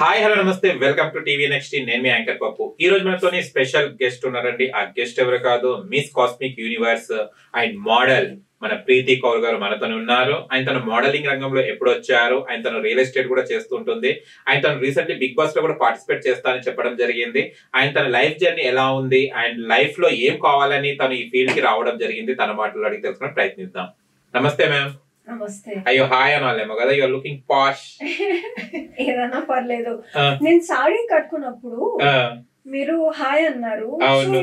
Hi hello నమస్తే welcome to TV next. నేను మీ యాంకర్ పప్పు. ఈ రోజు మనతోని స్పెషల్ గెస్ట్ ఉన్నారండి. ఆ గెస్ట్ ఎవరు కాదు, miss cosmic universe and model మన ప్రీతి కౌర్ గారు మనతోనే ఉన్నారు. ఆయన తన మోడలింగ్ రంగంలో ఎప్పుడు వచ్చారు, ఆయన తను రియల్ ఎస్టేట్ కూడా చేస్తుంటుంది. ఆయన తను రీసెంట్లీ బిగ్ బాస్ లో కూడా పార్టిసిపేట్ చేస్తానని చెప్పడం జరిగింది. ఆయన తన లైఫ్ జర్నీ ఎలా ఉంది అండ్ లైఫ్ లో ఏం కావాలని తను ఈ ఫీల్డ్ కి రావడం జరిగింది. తన మాటలు అడిగి తెలుసుకుని ప్రయత్నిద్దాం. నమస్తే మ్యామ్. నమస్తే. అయ్యో హాయ్ అనాలేమో కదా, యూఆర్ లుకింగ్ పాష్. ఏదన్నా పర్లేదు. నేను సారీ కట్టుకున్నప్పుడు మీరు హాయ్ అన్నారు,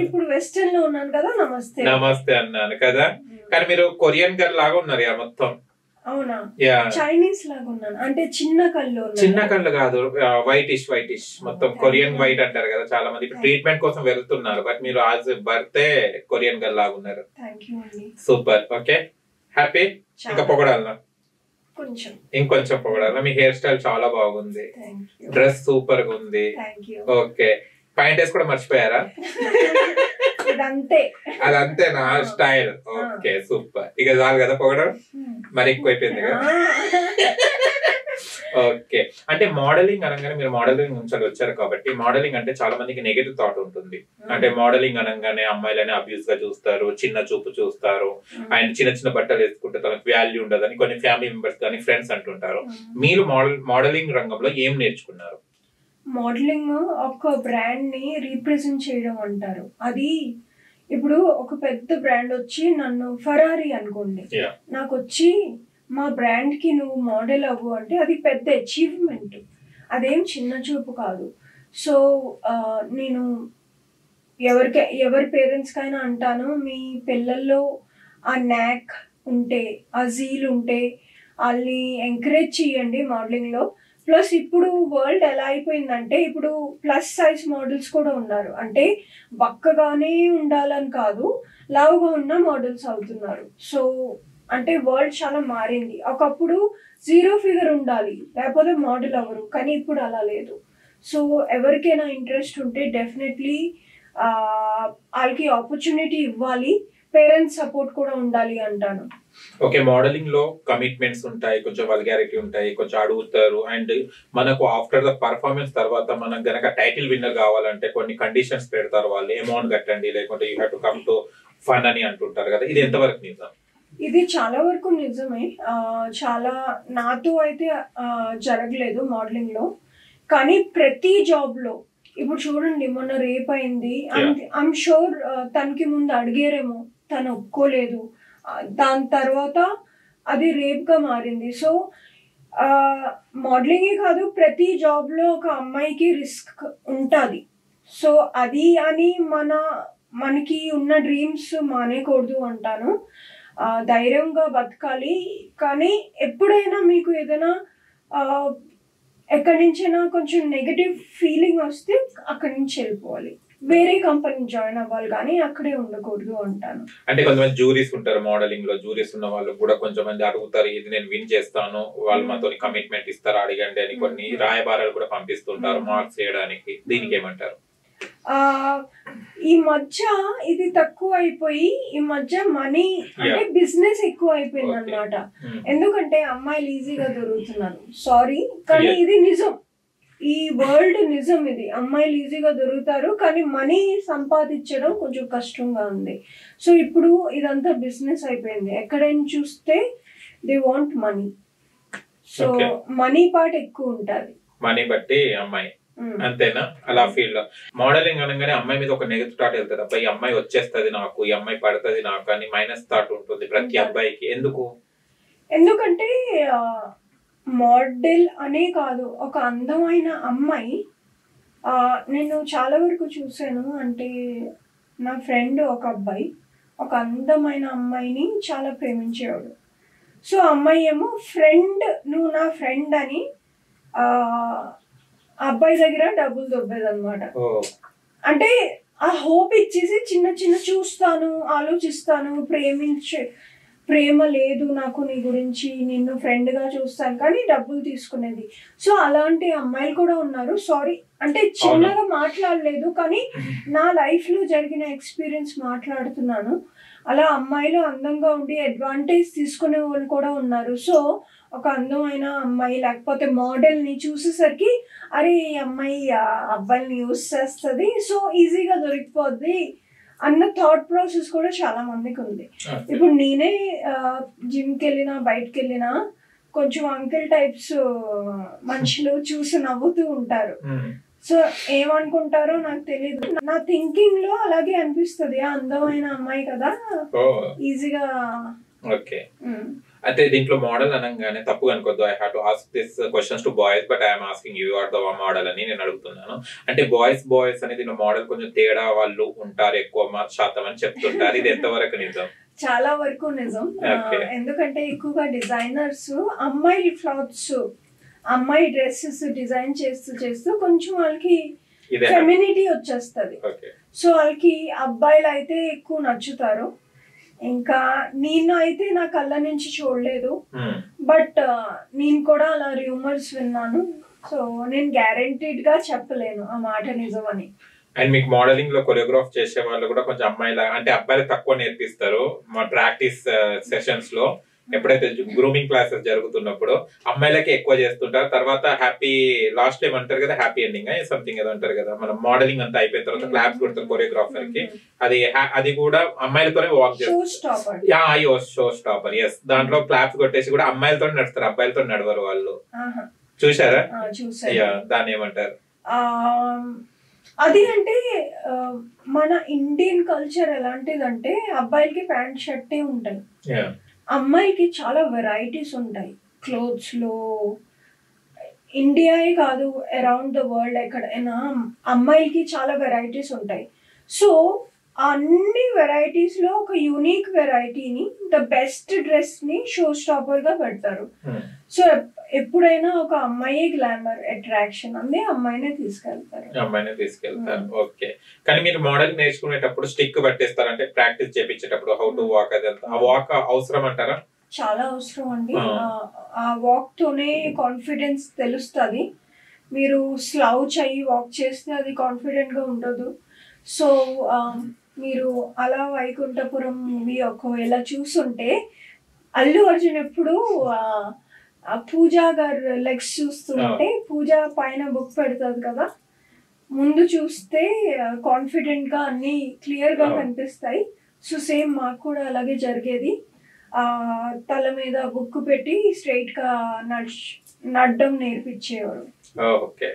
ఇప్పుడు వెస్టర్న్ లో ఉన్నాను కదా నమస్తే నమస్తే అన్నాను కదా. కానీ మీరు కొరియన్ గర్ల్ లాగా ఉన్నారు మొత్తం. అవునా? చైనీస్ లాగా ఉన్నాను అంటే చిన్న కళ్ళు కాదు, వైటిష్ మొత్తం కొరియన్ వైట్ అంటారు కదా చాలా మంది. ట్రీట్మెంట్ కోసం వెళ్తున్నారు, బట్ మీరు ఆజ్ బర్తే కొరియన్ గర్ల్ లాగా ఉన్నారు. సూపర్. Okay, happy. ఇంకా పొగడాలనా? ఇంకొంచెం పొగడాలనా? మీ హెయిర్ స్టైల్ చాలా బాగుంది, డ్రెస్ సూపర్ గా ఉంది. ఓకే, పాయింట్ వేసి కూడా మర్చిపోయారా? అదంతే నా స్టైల్. Okay super. ఇక చాలు కదా పొగడం, మరి ఎక్కువ అయిపోయింది కదా. ఓకే, అంటే మోడలింగ్ అనగానే మీరు మోడలింగ్ నుంచి వచ్చారు కాబట్టి, మోడలింగ్ అంటే చాలా మందికి నెగటివ్ థాట్ ఉంటుంది. అంటే మోడలింగ్ అనగానే అమ్మాయిలని అబ్యూస్ గా చూస్తారు, చిన్న చూపు చూస్తారు, అండ్ చిన్న చిన్న బట్టలు వేసుకుంటే తనకు వాల్యూ ఉండదని కొన్ని ఫ్యామిలీ మెంబర్స్ కానీ ఫ్రెండ్స్ అంటుంటారు. మీరు మోడలింగ్ రంగంలో ఏం నేర్చుకున్నారు? మోడలింగ్ ఒక బ్రాండ్ ని రీప్రజెంట్ చేయడం అంటారు. అది ఇప్పుడు ఒక పెద్ద బ్రాండ్ వచ్చి నన్ను ఫెరారీ అనుకోండి, నాకు వచ్చి మా బ్రాండ్ కి నువ్వు మోడల్ అవ్వు అంటే అది పెద్ద అచీవ్మెంట్, అదేం చిన్న చూపు కాదు. సో నేను ఎవరి పేరెంట్స్ కైనా అంటాను, మీ పిల్లల్లో ఆ నాక్ ఉంటే, ఆ జీల్ ఉంటే వాళ్ళని ఎంకరేజ్ చేయండి మోడలింగ్ లో. ప్లస్ ఇప్పుడు వరల్డ్ ఎలా అయిపోయిందంటే, ఇప్పుడు ప్లస్ సైజ్ మోడల్స్ కూడా ఉన్నారు. అంటే బక్కగానే ఉండాలని కాదు, లావుగా ఉన్న మోడల్స్ అవుతున్నారు. సో అంటే వరల్డ్ చాలా మారింది. ఒకప్పుడు 0 ఫిగర్ ఉండాలి లేకపోతే మోడల్ అవ్వరు, కానీ ఇప్పుడు అలా లేదు. సో ఎవరికైనా ఇంట్రెస్ట్ ఉంటే డెఫినెట్లీ వాళ్ళకి ఆపర్చునిటీ ఇవ్వాలి, పేరెంట్స్ సపోర్ట్ కూడా ఉండాలి అంటాను. ఓకే, మోడలింగ్ లో కమిట్మెంట్స్ ఉంటాయి, కొంచెం వల్గారిటీ ఉంటాయి, కొంచెం అడుగుతారు. అండ్ మనకు ఆఫ్టర్ ద పర్ఫార్మెన్స్ తర్వాత మనం గనక టైటిల్ విన్నర్ కావాలంటే కొన్ని కండిషన్స్ పెడతారు వాళ్ళు, అమౌంట్ కట్టండి లేకుంటే you have to come to fun అని అంటుంటారు కదా. ఇది ఎంతవరకు నిజం? ఇది చాలా వరకు నిజమే. చాలా నాతో అయితే జరగలేదు మోడలింగ్ లో, కానీ ప్రతి జాబ్ లో ఇప్పుడు చూడండి, మొన్న రేప్ అయింది. ఐఎమ్ షూర్ తనకి ముందు అడిగారేమో, తను ఒప్పుకోలేదు, దాని తర్వాత అది రేప్ గా మారింది. సో మోడలింగే కాదు, ప్రతి జాబ్ లో ఒక అమ్మాయికి రిస్క్ ఉంటుంది. సో అది అని మనకి ఉన్న డ్రీమ్స్ మానేయకూడదు అంటాను. ధైర్యంగా బతకాలి. కానీ ఎప్పుడైనా మీకు ఏదైనా ఎక్కడి నుంచైనా కొంచెం నెగటివ్ ఫీలింగ్ వస్తే అక్కడి నుంచి వెళ్ళిపోవాలి, వేరే కంపెనీ జాయిన్ అవ్వాలి, కానీ అక్కడే ఉండకూడదు అంటాను. అంటే కొంతమంది జూరీస్ ఉంటారు మోడలింగ్ లో, జూరీస్ ఉన్న వాళ్ళు కూడా కొంచెం మంది అడుగుతారు, ఇది నేను విన్ చేస్తాను, వాళ్ళు మాతో కమిట్మెంట్ ఇస్తారు అడగండి అని కొన్ని రాయబారాలు కూడా పంపిస్తుంటారు మార్క్స్ చేయడానికి. దీనికి ఏమంటారు? ఈ మధ్య ఇది తక్కువ అయిపోయి, ఈ మధ్య మనీ అంటే బిజినెస్ ఎక్కువ అయిపోయింది అన్నమాట. ఎందుకంటే అమ్మాయిలు ఈజీగా దొరుకుతున్నారు. సారీ, కానీ ఇది నిజం, ఈ వరల్డ్ నిజం. ఇది అమ్మాయిలు ఈజీగా దొరుకుతారు, కానీ మనీ సంపాదించడం కొంచెం కష్టంగా ఉంది. సో ఇప్పుడు ఇదంతా బిజినెస్ అయిపోయింది. ఎక్కడైనా చూస్తే they want money. So money part ఎక్కువ ఉంటది, మనీ బట్టి అమ్మాయి. అంతేనా? అలా ఫీల్ లో మోడలింగ్ అనగానే అమ్మాయి మీద ఒక నెగటివ్ థాట్ వెళ్తుంది, అబ్బాయి ఈ అమ్మాయి వచ్చేస్తుంది నాకు, ఈ అమ్మాయి పడుతుంది నాకు అని మైనస్ థాట్ ఉంటుంది ప్రతి అబ్బాయికి. ఎందుకంటే మోడల్ అనే కాదు, ఒక అందమైన అమ్మాయి, నేను చాలా వరకు చూసాను. అంటే నా ఫ్రెండ్ ఒక అబ్బాయి ఒక అందమైన అమ్మాయిని చాలా ప్రేమించేవాడు. సో అమ్మాయి ఏమో ఫ్రెండ్, నువ్వు నా ఫ్రెండ్ అని అబ్బాయి దగ్గర డబ్బులు దొబ్బేది అనమాట. అంటే ఆ హోప్ ఇచ్చేసి చిన్న చిన్న చూస్తాను, ఆలోచిస్తాను, ప్రేమ లేదు నాకు నీ గురించి, నిన్ను ఫ్రెండ్ గా చూస్తాను, కానీ డబ్బులు తీసుకునేది. సో అలాంటి అమ్మాయిలు కూడా ఉన్నారు. సారీ అంటే చిన్నగా మాట్లాడలేదు, కానీ నా లైఫ్ లో జరిగిన ఎక్స్పీరియన్స్ మాట్లాడుతున్నాను. అలా అమ్మాయిలు అందంగా ఉండి అడ్వాంటేజ్ తీసుకునే వాళ్ళు కూడా ఉన్నారు. సో ఒక అందమైన అమ్మాయి లేకపోతే మోడల్ ని చూసేసరికి అరే ఈ అమ్మాయి అబ్బాయిని యూస్ చేస్తుంది, సో ఈజీగా దొరికిపోద్ది అన్న థాట్ ప్రాసెస్ కూడా చాలా మందికి ఉంది. ఇప్పుడు నేనే జిమ్కి వెళ్ళినా బయటకు వెళ్ళినా కొంచెం అంకిల్ టైప్స్ మనుషులు చూసి నవ్వుతూ ఉంటారు. సో ఏమనుకుంటారో నాకు తెలియదు, నా థింకింగ్ లో అలాగే అనిపిస్తుంది, అందమైన అమ్మాయి కదా ఈజీగా. ఓకే, అయితే దీంట్లో మోడల్ అనగానే తప్పు అనుకోద్దు. I have to ask this questions to boys, but I'm asking you are the model అని నేను అడుగుతున్నాను. అంటే బాయ్స్ అనేది మోడల్ కొంచెం తేడా వాళ్ళు ఉంటారు ఎక్కువ శాతం అని చెప్తుంటారు, ఇది ఎంతవరకు నిజం? చాలా వరకు నిజం. ఎందుకంటే ఎక్కువగా డిజైనర్స్ అమ్మాయి క్లాత్స్, అమ్మాయి డ్రెస్సెస్ డిజైన్ చేస్తూ కొంచెం వాళ్ళకి ఫెమినిటీ వచ్చేస్తుంది. సో వాళ్ళకి అబ్బాయిలు అయితే ఎక్కువ నచ్చుతారు. ఇంకా నేను అయితే నా కళ్ళ నుంచి చూడలేదు, బట్ నేను కూడా అలా రూమర్స్ విన్నాను. సో నేను గ్యారెంటీడ్ గా చెప్పలేను ఆ మాట నిజం అని. అండ్ మీకు మోడలింగ్ లో కొరియోగ్రాఫ్ చేసే వాళ్ళు కూడా కొంచెం అమ్మాయిలా, అంటే అబ్బాయిలకు తక్కువ నేర్పిస్తారు మా ప్రాక్టీస్ సెషన్స్ లో. ఎప్పుడైతే గ్రూమింగ్ క్లాసెస్ జరుగుతున్నప్పుడు అమ్మాయిలకి ఎక్కువ చేస్తుంటారు, తర్వాత హ్యాపీ లాస్ట్ టైం అంటారు కదా, హ్యాపీ ఎండింగ్ సంథింగ్ ఏదో అంటారు కదా. మనం మోడలింగ్ అంతా అయిపోయిన తర్వాత క్లాప్స్ కొడతారు కొరియోగ్రాఫర్ కి, అది కూడా అమ్మాయిలతోనే వాక్ చేస్తారు. Show stopper, yes. దాంట్లో క్లాప్స్ కొట్టేసి కూడా అమ్మాయిలతో నడుస్తారు, అబ్బాయిలతో నడవరు వాళ్ళు. చూసారా? దాన్ని ఏమంటారు? అది అంటే మన ఇండియన్ కల్చర్ ఎలాంటిదంటే అబ్బాయిలకి ప్యాంట్ షర్టే ఉంటాయి, అమ్మాయికి చాలా వెరైటీస్ ఉంటాయి క్లోత్స్ లో. ఇండియాయే కాదు, అరౌండ్ ద వరల్డ్ ఎక్కడైనా అమ్మాయిలకి చాలా వెరైటీస్ ఉంటాయి. సో అన్ని వెరైటీస్ లో ఒక యూనిక్ వెరైటీని, ద బెస్ట్ డ్రెస్ ని షో స్టాపర్ గా పెడతారు. సో ఎప్పుడైనా ఒక అమ్మాయి గ్లామర్ అట్రాక్షన్ అంది అమ్మాయినే తీసుకెళ్తారు. ఓకే, కానీ మీరు మోడల్ నేర్చుకునేటప్పుడు స్టిక్ పట్టేస్తారు, అంటే ప్రాక్టీస్ చేపించేటప్పుడు హౌ టు వాక్, అదంతా ఆ వాక్ అవసరం అంటారా? చాలా అవసరం అండి. ఆ వాక్ తోనే కాన్ఫిడెన్స్ తెలుస్తుంది. మీరు స్లౌచ్ అయ్యి వాక్ చేస్తే అది కాన్ఫిడెంట్ గా ఉండదు. సో మీరు అలా వైకుంఠపురం మూవీ ఒకవేళ చూసుంటే అల్లు అర్జున్ ఎప్పుడు పూజా గారు లెగ్స్ చూస్తుంటే పూజ పైన బుక్ పెడుతుంది కదా, ముందు చూస్తే కాన్ఫిడెంట్ గా అన్ని క్లియర్ గా కనిపిస్తాయి. సో సేమ్ మాకు కూడా అలాగే జరిగేది. తల మీద బుక్ పెట్టి స్ట్రైట్ గా నడడం నేర్పించేవారు. ఓకే,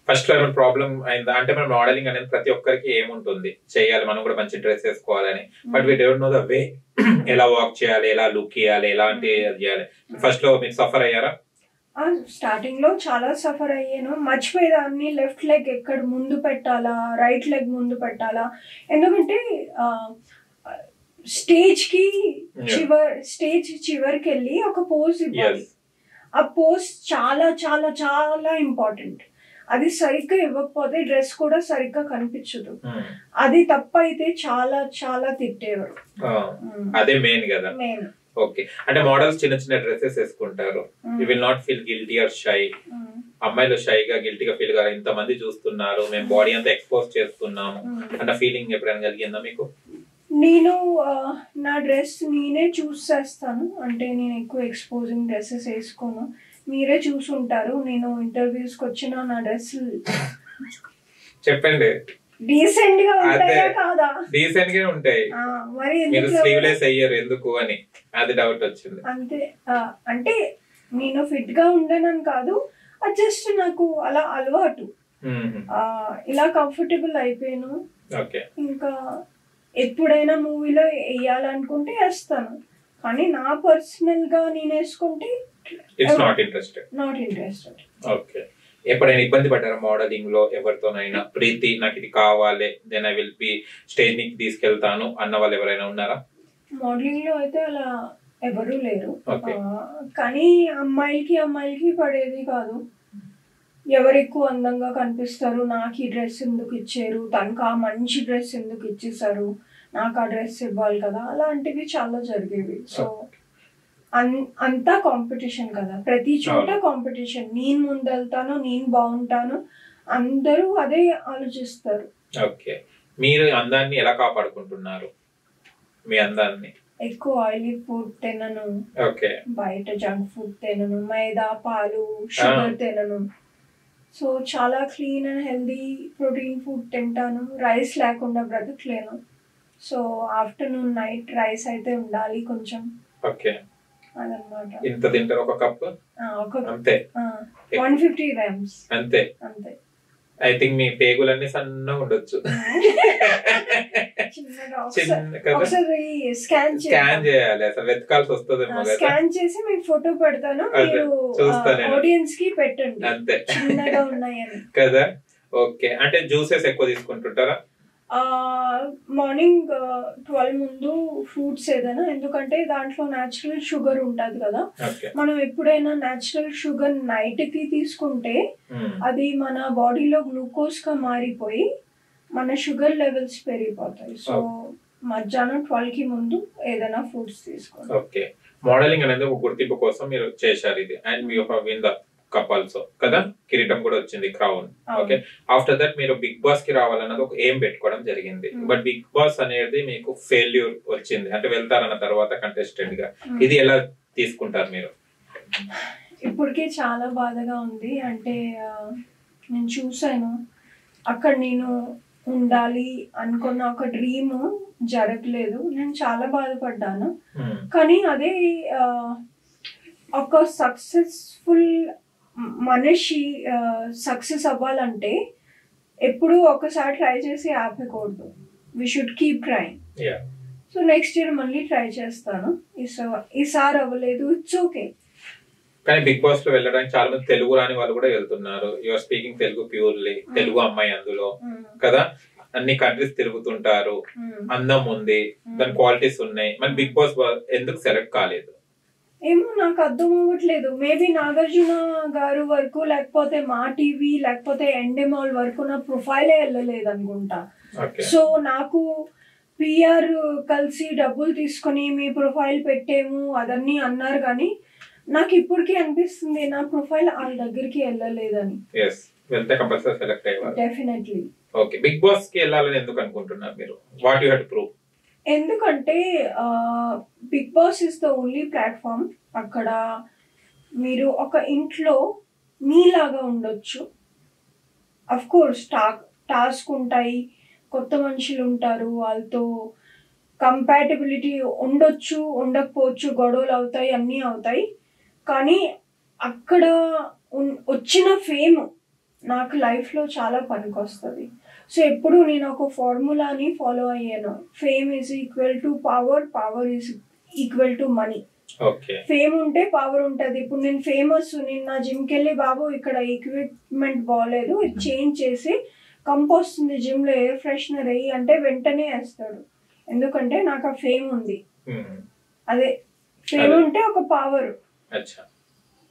ఫస్ట్ లో ఏమైనా ప్రాబ్లం అయిందా? అంటే మనం మోడలింగ్ అనేది ప్రతి ఒక్కరికి ఏముంటుంది, చేయాలి, మనం కూడా మంచి డ్రెస్ వేసుకోవాలని, but we don't know the way, ఎలా వాక్ చేయాలి, ఎలా లుక్ చేయాలి, ఎలాంటి చేయాలి. ఫస్ట్ లో మీరు సఫర్ అయ్యారా? స్టార్టింగ్ లో చాలా సఫర్ అయ్యాను, మర్చిపోయేదాన్ని లెఫ్ట్ లెగ్ ఎక్కడ ముందు పెట్టాలా, రైట్ లెగ్ ముందు పెట్టాలా. ఎందుకంటే స్టేజ్ చివరికి వెళ్ళి ఒక పోజ్ ఇవ్వాలి. ఆ పోజ్ చాలా చాలా చాలా ఇంపార్టెంట్. అది సరిగ్గా ఇవ్వకపోతే డ్రెస్ కూడా సరిగ్గా కనిపించదు. అది తప్పైతే చాలా చాలా తిట్టేవారు. అదే మెయిన్ కదా. ఓకే, అంటే మోడల్స్ చిన్న చిన్న డ్రెస్సెస్ వేసుకుంటారు, you will not feel guilty are shy. అమ్మాయిలు షైగా గిల్టీగా ఫీల్ గా ఇంత మంది చూస్తున్నారు, మేము బాడీ అంతా ఎక్స్పోజ్ చేస్తున్నాము అన్న ఫీలింగ్ ఎప్పుడైనా కలిగిందా మీకు? నేను నా డ్రెస్ నేనే చూస్ చేస్తాను, అంటే నేను ఎక్కువ ఎక్స్పోజింగ్ డ్రెస్సెస్ వేసుకోను. మీరే చూసుంటారు, నేను ఇంటర్వ్యూస్ కి వచ్చిన నా డ్రెస్ చెప్పండి డీసెంట్ గా ఉంటాయా కాదా? డీసెంట్ గా ఉంటాయి, మరి మీరు స్లీవ్లెస్ అయ్యారు ఎందుకు అని అది డౌట్ వచ్చింది. అంతే, అంటే నేను ఫిట్ గా ఉండనని కాదు, జస్ట్ నాకు అలా అలవాటు, ఇలా కంఫర్టబుల్ అయిపోయాను. ఇంకా ఎప్పుడైనా మూవీలో వేయాలనుకుంటే వేస్తాను, కానీ నా పర్సనల్ గా నేను వేసుకుంటే ఇట్స్ నాట్ ఇంట్రెస్టెడ్. ఓకే, ఎప్పుడైనా ఇబ్బంది పడ్డారా మోడలింగ్ లో ఎవరితోనైనా? ప్రీతి నాకు ఇది కావాలి, then I will be stage ని తీసుకెళ్తాను అన్న వాళ్ళు ఎవరైనా ఉన్నారా? మోడలింగ్ లో అయితే అలా ఎవరూ లేరు, కానీ అమ్మాయిలకి పడేది కాదు. ఎవరు ఎక్కువ అందంగా కనిపిస్తారు, నాకు ఈ డ్రెస్ ఎందుకు ఇచ్చారు, తనకు ఆ మంచి డ్రెస్ ఎందుకు ఇచ్చేసారు, నాకు ఆ డ్రెస్ ఇవ్వాలి కదా, అలాంటివి చాలా జరిగేవి. సో అంతా కాంపిటీషన్ కదా, ప్రతి చోట కాంపిటీషన్. నేను ముందెళ్తాను, నేను బాగుంటాను, అందరూ అదే ఆలోచిస్తారు. ఓకే, మీరు అందాన్ని ఎలా కాపాడుకుంటున్నారు? మీ అందాన్ని ఎక్కువ ఆయిలీ ఫుడ్ తినను, ఓకే బయట జంక్ ఫుడ్ తినను, మైదా పాలు షుగర్ తినను. సో చాలా clean and healthy protein food తింటాను. రైస్ లేకుండా బ్రతకలేను. సో ఆఫ్టర్నూన్ నైట్ రైస్ అయితే ఉండాలి కొంచెం. ఓకే అదనమాట. ఇంత తింటారు ఒక కప్? ఒక అంతే 150 grams అంతే. అంతే. ఐ థింక్ మీ పేగులన్నీ సన్నగా ఉండొచ్చు. స్కాన్ చేయాలి, అసలు వెతకాల్సి వస్తుంది. స్కాన్ చేసి మీకు ఫోటో పెడతాను, మీరు ఆడియన్స్ కి పెట్టండి అంతే చిన్నగా ఉన్నాయని కదా. ఓకే, అంటే జ్యూసెస్ ఎక్కువ తీసుకుంటుంటారా? మార్నింగ్ 12 ముందు ఫ్రూట్స్ ఏదైనా, ఎందుకంటే దాంట్లో న్యాచురల్ షుగర్ ఉంటది కదా. మనం ఎప్పుడైనా న్యాచురల్ షుగర్ నైట్ కి తీసుకుంటే అది మన బాడీలో గ్లూకోజ్ గా మారిపోయి మన షుగర్ లెవెల్స్ పెరిగిపోతాయి. సో మధ్యాహ్నం 12 కి ముందు ఏదైనా ఫ్రూట్స్ తీసుకోండి. ఓకే, మోడలింగ్ అనేది ఒక గుర్తింపు కోసం మీరు చేశారు ఇది, and you have win the cup also కదా, కిరీటం కూడా వచ్చింది, క్రౌన్. ఓకే, ఆఫ్టర్ దట్ మీరు బిగ్ బాస్ కి రావాలన్నది ఒక ఎయిమ్ పెట్టుకోవడం జరిగింది. బట్ బిగ్ బాస్ అనేది మీకు ఫెయిల్యూర్ వచ్చింది, అంటే వెళ్తారన్న తర్వాత కంటెస్టెంట్ గా. ఇది ఎలా తీసుకుంటారు మీరు? ఇప్పటికే చాలా బాధగా ఉంది. అంటే నేను చూసాను అక్కడ నేను ఉండాలి అనుకున్న ఒక డ్రీమ్ జరగలేదు. నేను చాలా బాధపడ్డాను. కానీ అదే ఒక సక్సెస్ఫుల్ మనిషి సక్సెస్ అవ్వాలంటే ఎప్పుడు ఒకసారి ట్రై చేసి ఆపకూడదు. We should keep trying. So next year మళ్ళీ ట్రై చేస్తాను. ఈసారి అవ్వలేదు, ఇట్స్ ఓకే. కానీ బిగ్ బాస్ లో వెళ్ళడానికి చాలా మంది తెలుగు రాని వాళ్ళు కూడా వెళ్తున్నారు. Your speaking Telugu purely, Telugu అమ్మాయి అందులో కదా, అన్ని కంట్రీస్ తిరుగుతుంటారు, అందం ఉంది, దాని క్వాలిటీస్ ఉన్నాయి. మరి బిగ్ బాస్ ఎందుకు సెలెక్ట్ కాలేదు? ఏమో నాకు అర్థం అవ్వట్లేదు. మేబీ నాగార్జున గారు వరకు, లేకపోతే మా టీవీ, లేకపోతే ఎండెమాల్ వరకు నా ప్రొఫైలే వెళ్ళలేదు అనుకుంటా. సో నాకు పిఆర్ కలిసి డబ్బులు తీసుకుని మీ ప్రొఫైల్ పెట్టేము అదన్నీ అన్నారు, కానీ నాకు ఇప్పటికీ అనిపిస్తుంది నా ప్రొఫైల్ వాళ్ళ దగ్గరికి వెళ్ళలేదని. డెఫినెట్లీ. ఓకే, బిగ్ బాస్ కి వెళ్ళాలని ఎందుకు అనుకుంటున్నారు మీరు? What you have to prove? ఎందుకంటే Bigg Boss is the only platform. అక్కడ మీరు ఒక ఇంట్లో మీలాగా ఉండొచ్చు. అఫ్ కోర్స్ టాస్క్ ఉంటాయి, కొత్త మనుషులు ఉంటారు, వాళ్ళతో కంపాటబిలిటీ ఉండొచ్చు, ఉండకపోవచ్చు, గొడవలు అవుతాయి, అన్నీ అవుతాయి. కానీ అక్కడ వచ్చిన ఫేమ్ నాకు లైఫ్లో చాలా పనికొస్తుంది. సో ఎప్పుడు నేను ఒక ఫార్ములాని ఫాలో అయ్యాను. Fame is equal to power, power is equal to money. Fame ఉంటే పవర్ ఉంటుంది. ఇప్పుడు నేను ఫేమస్, నేను నా జిమ్కి వెళ్ళి బాబు ఇక్కడ ఎక్విప్మెంట్ బాగలేదు, చేంజ్ చేసి కంప్ వస్తుంది జిమ్లో, ఎయిర్ ఫ్రెషనర్ అయ్యి అంటే వెంటనే వేస్తాడు, ఎందుకంటే నాకు ఆ ఫేమ్ ఉంది. అదే ఫేమ్ ఉంటే ఒక పవర్,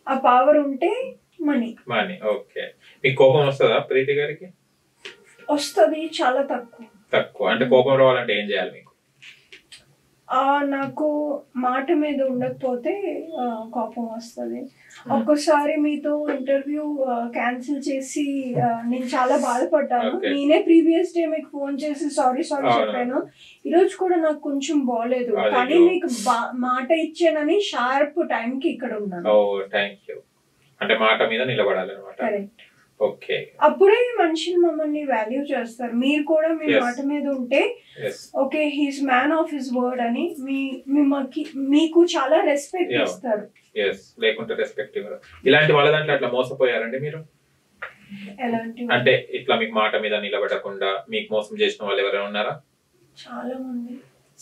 ఆ పవర్ ఉంటే మనీ. ఓకే, మీకు కోపం వస్తుందా ప్రీతి గారికి? వస్తుంది, చాలా తక్కువ. అంటే కోపం రావాలంటే ఏం చేయాలి మీకు? నాకు మాట మీద ఉండకపోతే కోపం వస్తుంది. ఒక్కసారి మీతో ఇంటర్వ్యూ క్యాన్సిల్ చేసి నేను చాలా బాధపడ్డాను. నేనే ప్రీవియస్ డే మీకు ఫోన్ చేసి సారీ చెప్పాను. ఈరోజు కూడా నాకు కొంచెం బాగలేదు, కానీ మీకు మాట ఇచ్చానని షార్ప్ టైం కి ఇక్కడ ఉన్నాను. అంటే మాట మీద నిలబడాలన్నమాట. కరెక్ట్. ఓకే, అప్పుడే మనుషులు మమ్మల్ని వాల్యూ చేస్తారు. మీరు కూడా మీ మాట మీద ఉంటే okay he's man of his word అని మీకు చాలా రెస్పెక్ట్ ఇస్తారు. లేకుంటే రెస్పెక్ట్ ఇవ్వరు. ఇలాంటి వాళ్ళ దాంట్లో అట్లా మోసపోయారండి మీరు? అంటే ఇట్లా మీకు మాట మీద నిలబడకుండా మీకు మోసం చేసిన వాళ్ళు ఎవరైనా ఉన్నారా? చాలా మంది,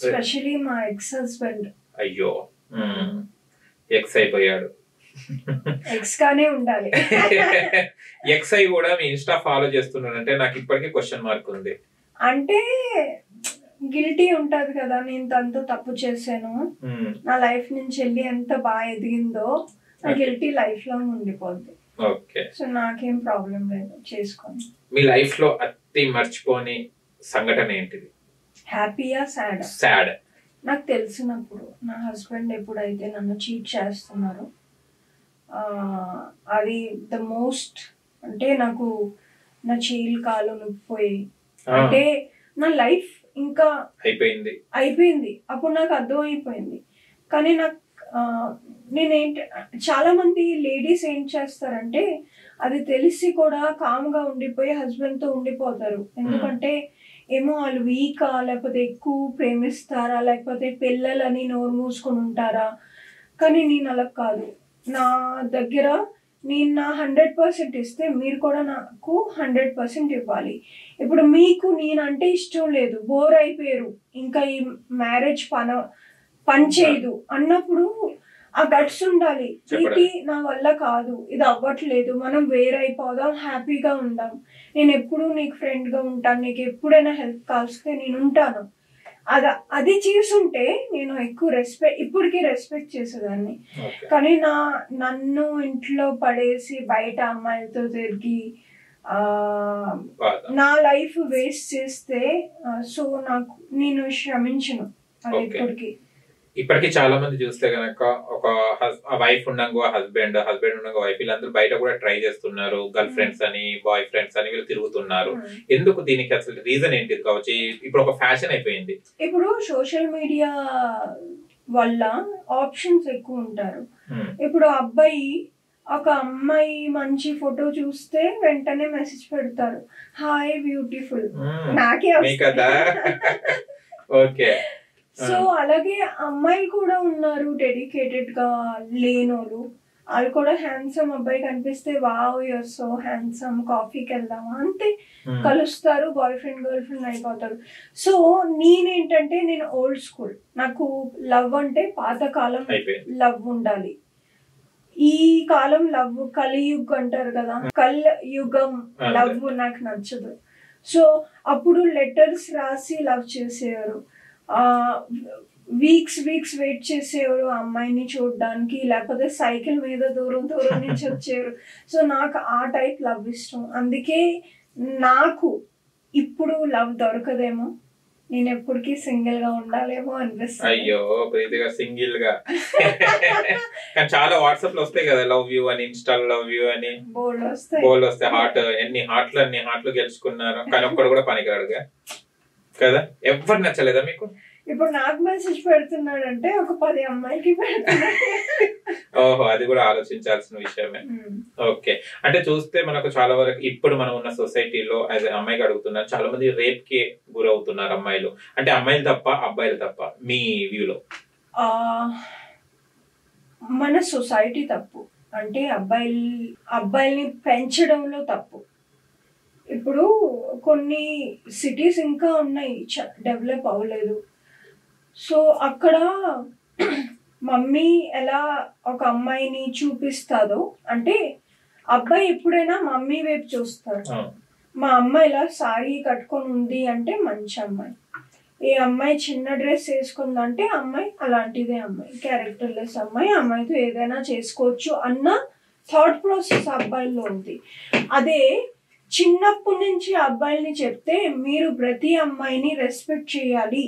స్పెషల్లీ మా ఎక్స్ హస్బెండ్. అయ్యో, ఎక్స్ అయిపోయాడు. ఎక్స్ గానే ఉండాలి. ఎక్స్ అయి కూడా మీ ఇన్స్టా ఫాలో చేస్తున్నాడంటే నాకు ఇప్పటికీ క్వశ్చన్ మార్క్ ఉంది. అంటే గిల్టీ ఉంటది కదా, నేను తనతో తప్పు చేశాను, నా లైఫ్ నుంచి వెళ్ళి ఎంత బాగా ఎదిగిందో నా గిల్టీ లైఫ్ లాంగ్ ఉండిపోద్ది. ఓకే, సో నాకేం ప్రాబ్లం లేదు, చేసుకోండి. మీ లైఫ్ లో అతి మర్చిపోని సంఘటన ఏంటిది? హ్యాపీయా సాడ్? నాకు తెలిసినప్పుడు నా హస్బెండ్ ఎప్పుడైతే నన్ను చీట్ చేస్తున్నారు, అది ద మోస్ట్, అంటే నాకు నా చేయిలు కాలు నొప్పిపోయి, అంటే నా లైఫ్ ఇంకా అయిపోయింది. అప్పుడు నాకు అర్థం అయిపోయింది. కానీ నాకు చాలా మంది లేడీస్ ఏం చేస్తారంటే అది తెలిసి కూడా కామ్గా ఉండిపోయి హస్బెండ్ తో ఉండిపోతారు. ఎందుకంటే ఏమో వాళ్ళు వీకా, లేకపోతే ఎక్కువ ప్రేమిస్తారా, లేకపోతే పిల్లలని నోరు మూసుకొని ఉంటారా. కానీ నేను అలా కాదు. నా దగ్గర నేను నా 100% ఇస్తే మీరు కూడా నాకు 100% ఇవ్వాలి. ఇప్పుడు మీకు నేనంటే ఇష్టం లేదు, బోర్ అయిపోయారు, ఇంకా ఈ మ్యారేజ్ పని చేయదు అన్నప్పుడు ఆ గట్స్ ఉండాలి. ఇది నా వల్ల కాదు, ఇది అవ్వట్లేదు, మనం వేరైపోదాం, హ్యాపీగా ఉందాం, నేను ఎప్పుడు నీకు ఫ్రెండ్ గా ఉంటాను, నీకు ఎప్పుడైనా హెల్ప్ కావస్తే నేను ఉంటాను. అది చేసుంటే నేను ఎక్కువ ఇప్పటికీ రెస్పెక్ట్ చేసేదాన్ని. కానీ నన్ను ఇంట్లో పడేసి బయట అమ్మాయిలతో తిరిగి నా లైఫ్ వేస్ట్ చేస్తే సో నేను క్షమించను అది ఇప్పటికీ చాలా మంది చూస్తే గనక ఒక వైఫ్ ఉండగా హస్బెండ్ ఉండగా వైఫ్, వీళ్ళందరూ బయట కూడా ట్రై చేస్తున్నారు. గర్ల్ ఫ్రెండ్స్ అని, బాయ్ ఫ్రెండ్స్ అని వీళ్ళు తిరుగుతున్నారు. ఎందుకు? దీనికి అసలు రీజన్ ఏంటిది కావచ్చు? ఇప్పుడు ఒక ఫ్యాషన్ అయిపోయింది. ఇప్పుడు సోషల్ మీడియా వల్ల ఆప్షన్స్ ఎక్కువ ఉంటారు. ఇప్పుడు అబ్బాయి ఒక అమ్మాయి మంచి ఫోటో చూస్తే వెంటనే మెసేజ్ పెడతారు, హాయ్ బ్యూటిఫుల్, నాకే ఓకే. సో అలాగే అమ్మాయిలు కూడా ఉన్నారు డెడికేటెడ్ గా లేనోళ్ళు. వాళ్ళు కూడా హ్యాండ్సమ్ అబ్బాయి కనిపిస్తే వావ్ యూర్ సో హ్యాండ్సమ్, కాఫీకి వెళ్దామా అంతే, కలుస్తారు, బాయ్ ఫ్రెండ్ గర్ల్ ఫ్రెండ్ అయిపోతారు. సో నేనేంటంటే నేను ఓల్డ్ స్కూల్. నాకు లవ్ అంటే పాతకాలం లవ్ ఉండాలి. ఈ కాలం లవ్ కలియుగ్ అంటారు కదా, యుగం లవ్ నాకు నచ్చదు. సో అప్పుడు లెటర్స్ రాసి లవ్ చేసేవారు, వీక్స్ వెయిట్ చేసేవారు అమ్మాయిని చూడడానికి, లేకపోతే సైకిల్ మీద దూరం నుంచి వచ్చేవారు. సో నాకు ఆ టైప్ లవ్ ఇష్టం. అందుకే నాకు ఇప్పుడు లవ్ దొరకదేమో, నేను ఎప్పటికీ సింగిల్ గా ఉండాలేమో అనిపిస్తుంది. అయ్యో ప్రీతిగా సింగిల్ గా చాలా వాట్సాప్ లో వస్తాయి కదా లవ్ యూ అని, ఇన్స్టాల్ లవ్ యూ అని బోల్డ్ వస్తాయి. అన్ని హార్ట్లు గెలుచుకున్నారు, కానీ ఒక్కడు కూడా పనికిరాడుగా కదా. ఎవరు నచ్చలేదా మీకు? ఇప్పుడు నాకు మెసేజ్ పెడుతున్నాడంటే ఒక 10 అమ్మాయికి పెడుతున్నాడు. ఓహో, అది కూడా ఆలోచించాల్సిన విషయమే. ఓకే, అంటే చూస్తే మనకు చాలా వరకు ఇప్పుడు మనం ఉన్న సొసైటీలో యాజ్ అమ్మాయికి అడుగుతున్నారు, చాలా మంది రేప్ కి గురవుతున్నారు అమ్మాయిలు. అంటే అమ్మాయిలు తప్ప అబ్బాయిలు తప్ప మీ వ్యూలో? మన సొసైటీ తప్పు, అంటే అబ్బాయిల్ని పెంచడంలో తప్పు. ఇప్పుడు కొన్ని సిటీస్ ఇంకా ఉన్నాయి, డెవలప్ అవ్వలేదు. సో అక్కడ మమ్మీ ఎలా ఒక అమ్మాయిని చూపిస్తాదో, అంటే అబ్బాయి ఎప్పుడైనా మమ్మీ వైపు చూస్తాడు. మా అమ్మాయి ఇలా సారీ కట్టుకొని ఉంది అంటే మంచి అమ్మాయి, ఏ అమ్మాయి చిన్న డ్రెస్ వేసుకుందంటే అమ్మాయి అలాంటిదే అమ్మాయి, క్యారెక్టర్లెస్ అమ్మాయి, అమ్మాయితో ఏదైనా చేసుకోవచ్చు అన్న థాట్ ప్రాసెస్ అబ్బాయిల్లో ఉంది. అదే చిన్నప్పటి నుంచి అబ్బాయిల్ని చెప్తే మీరు ప్రతి అమ్మాయిని రెస్పెక్ట్ చేయాలి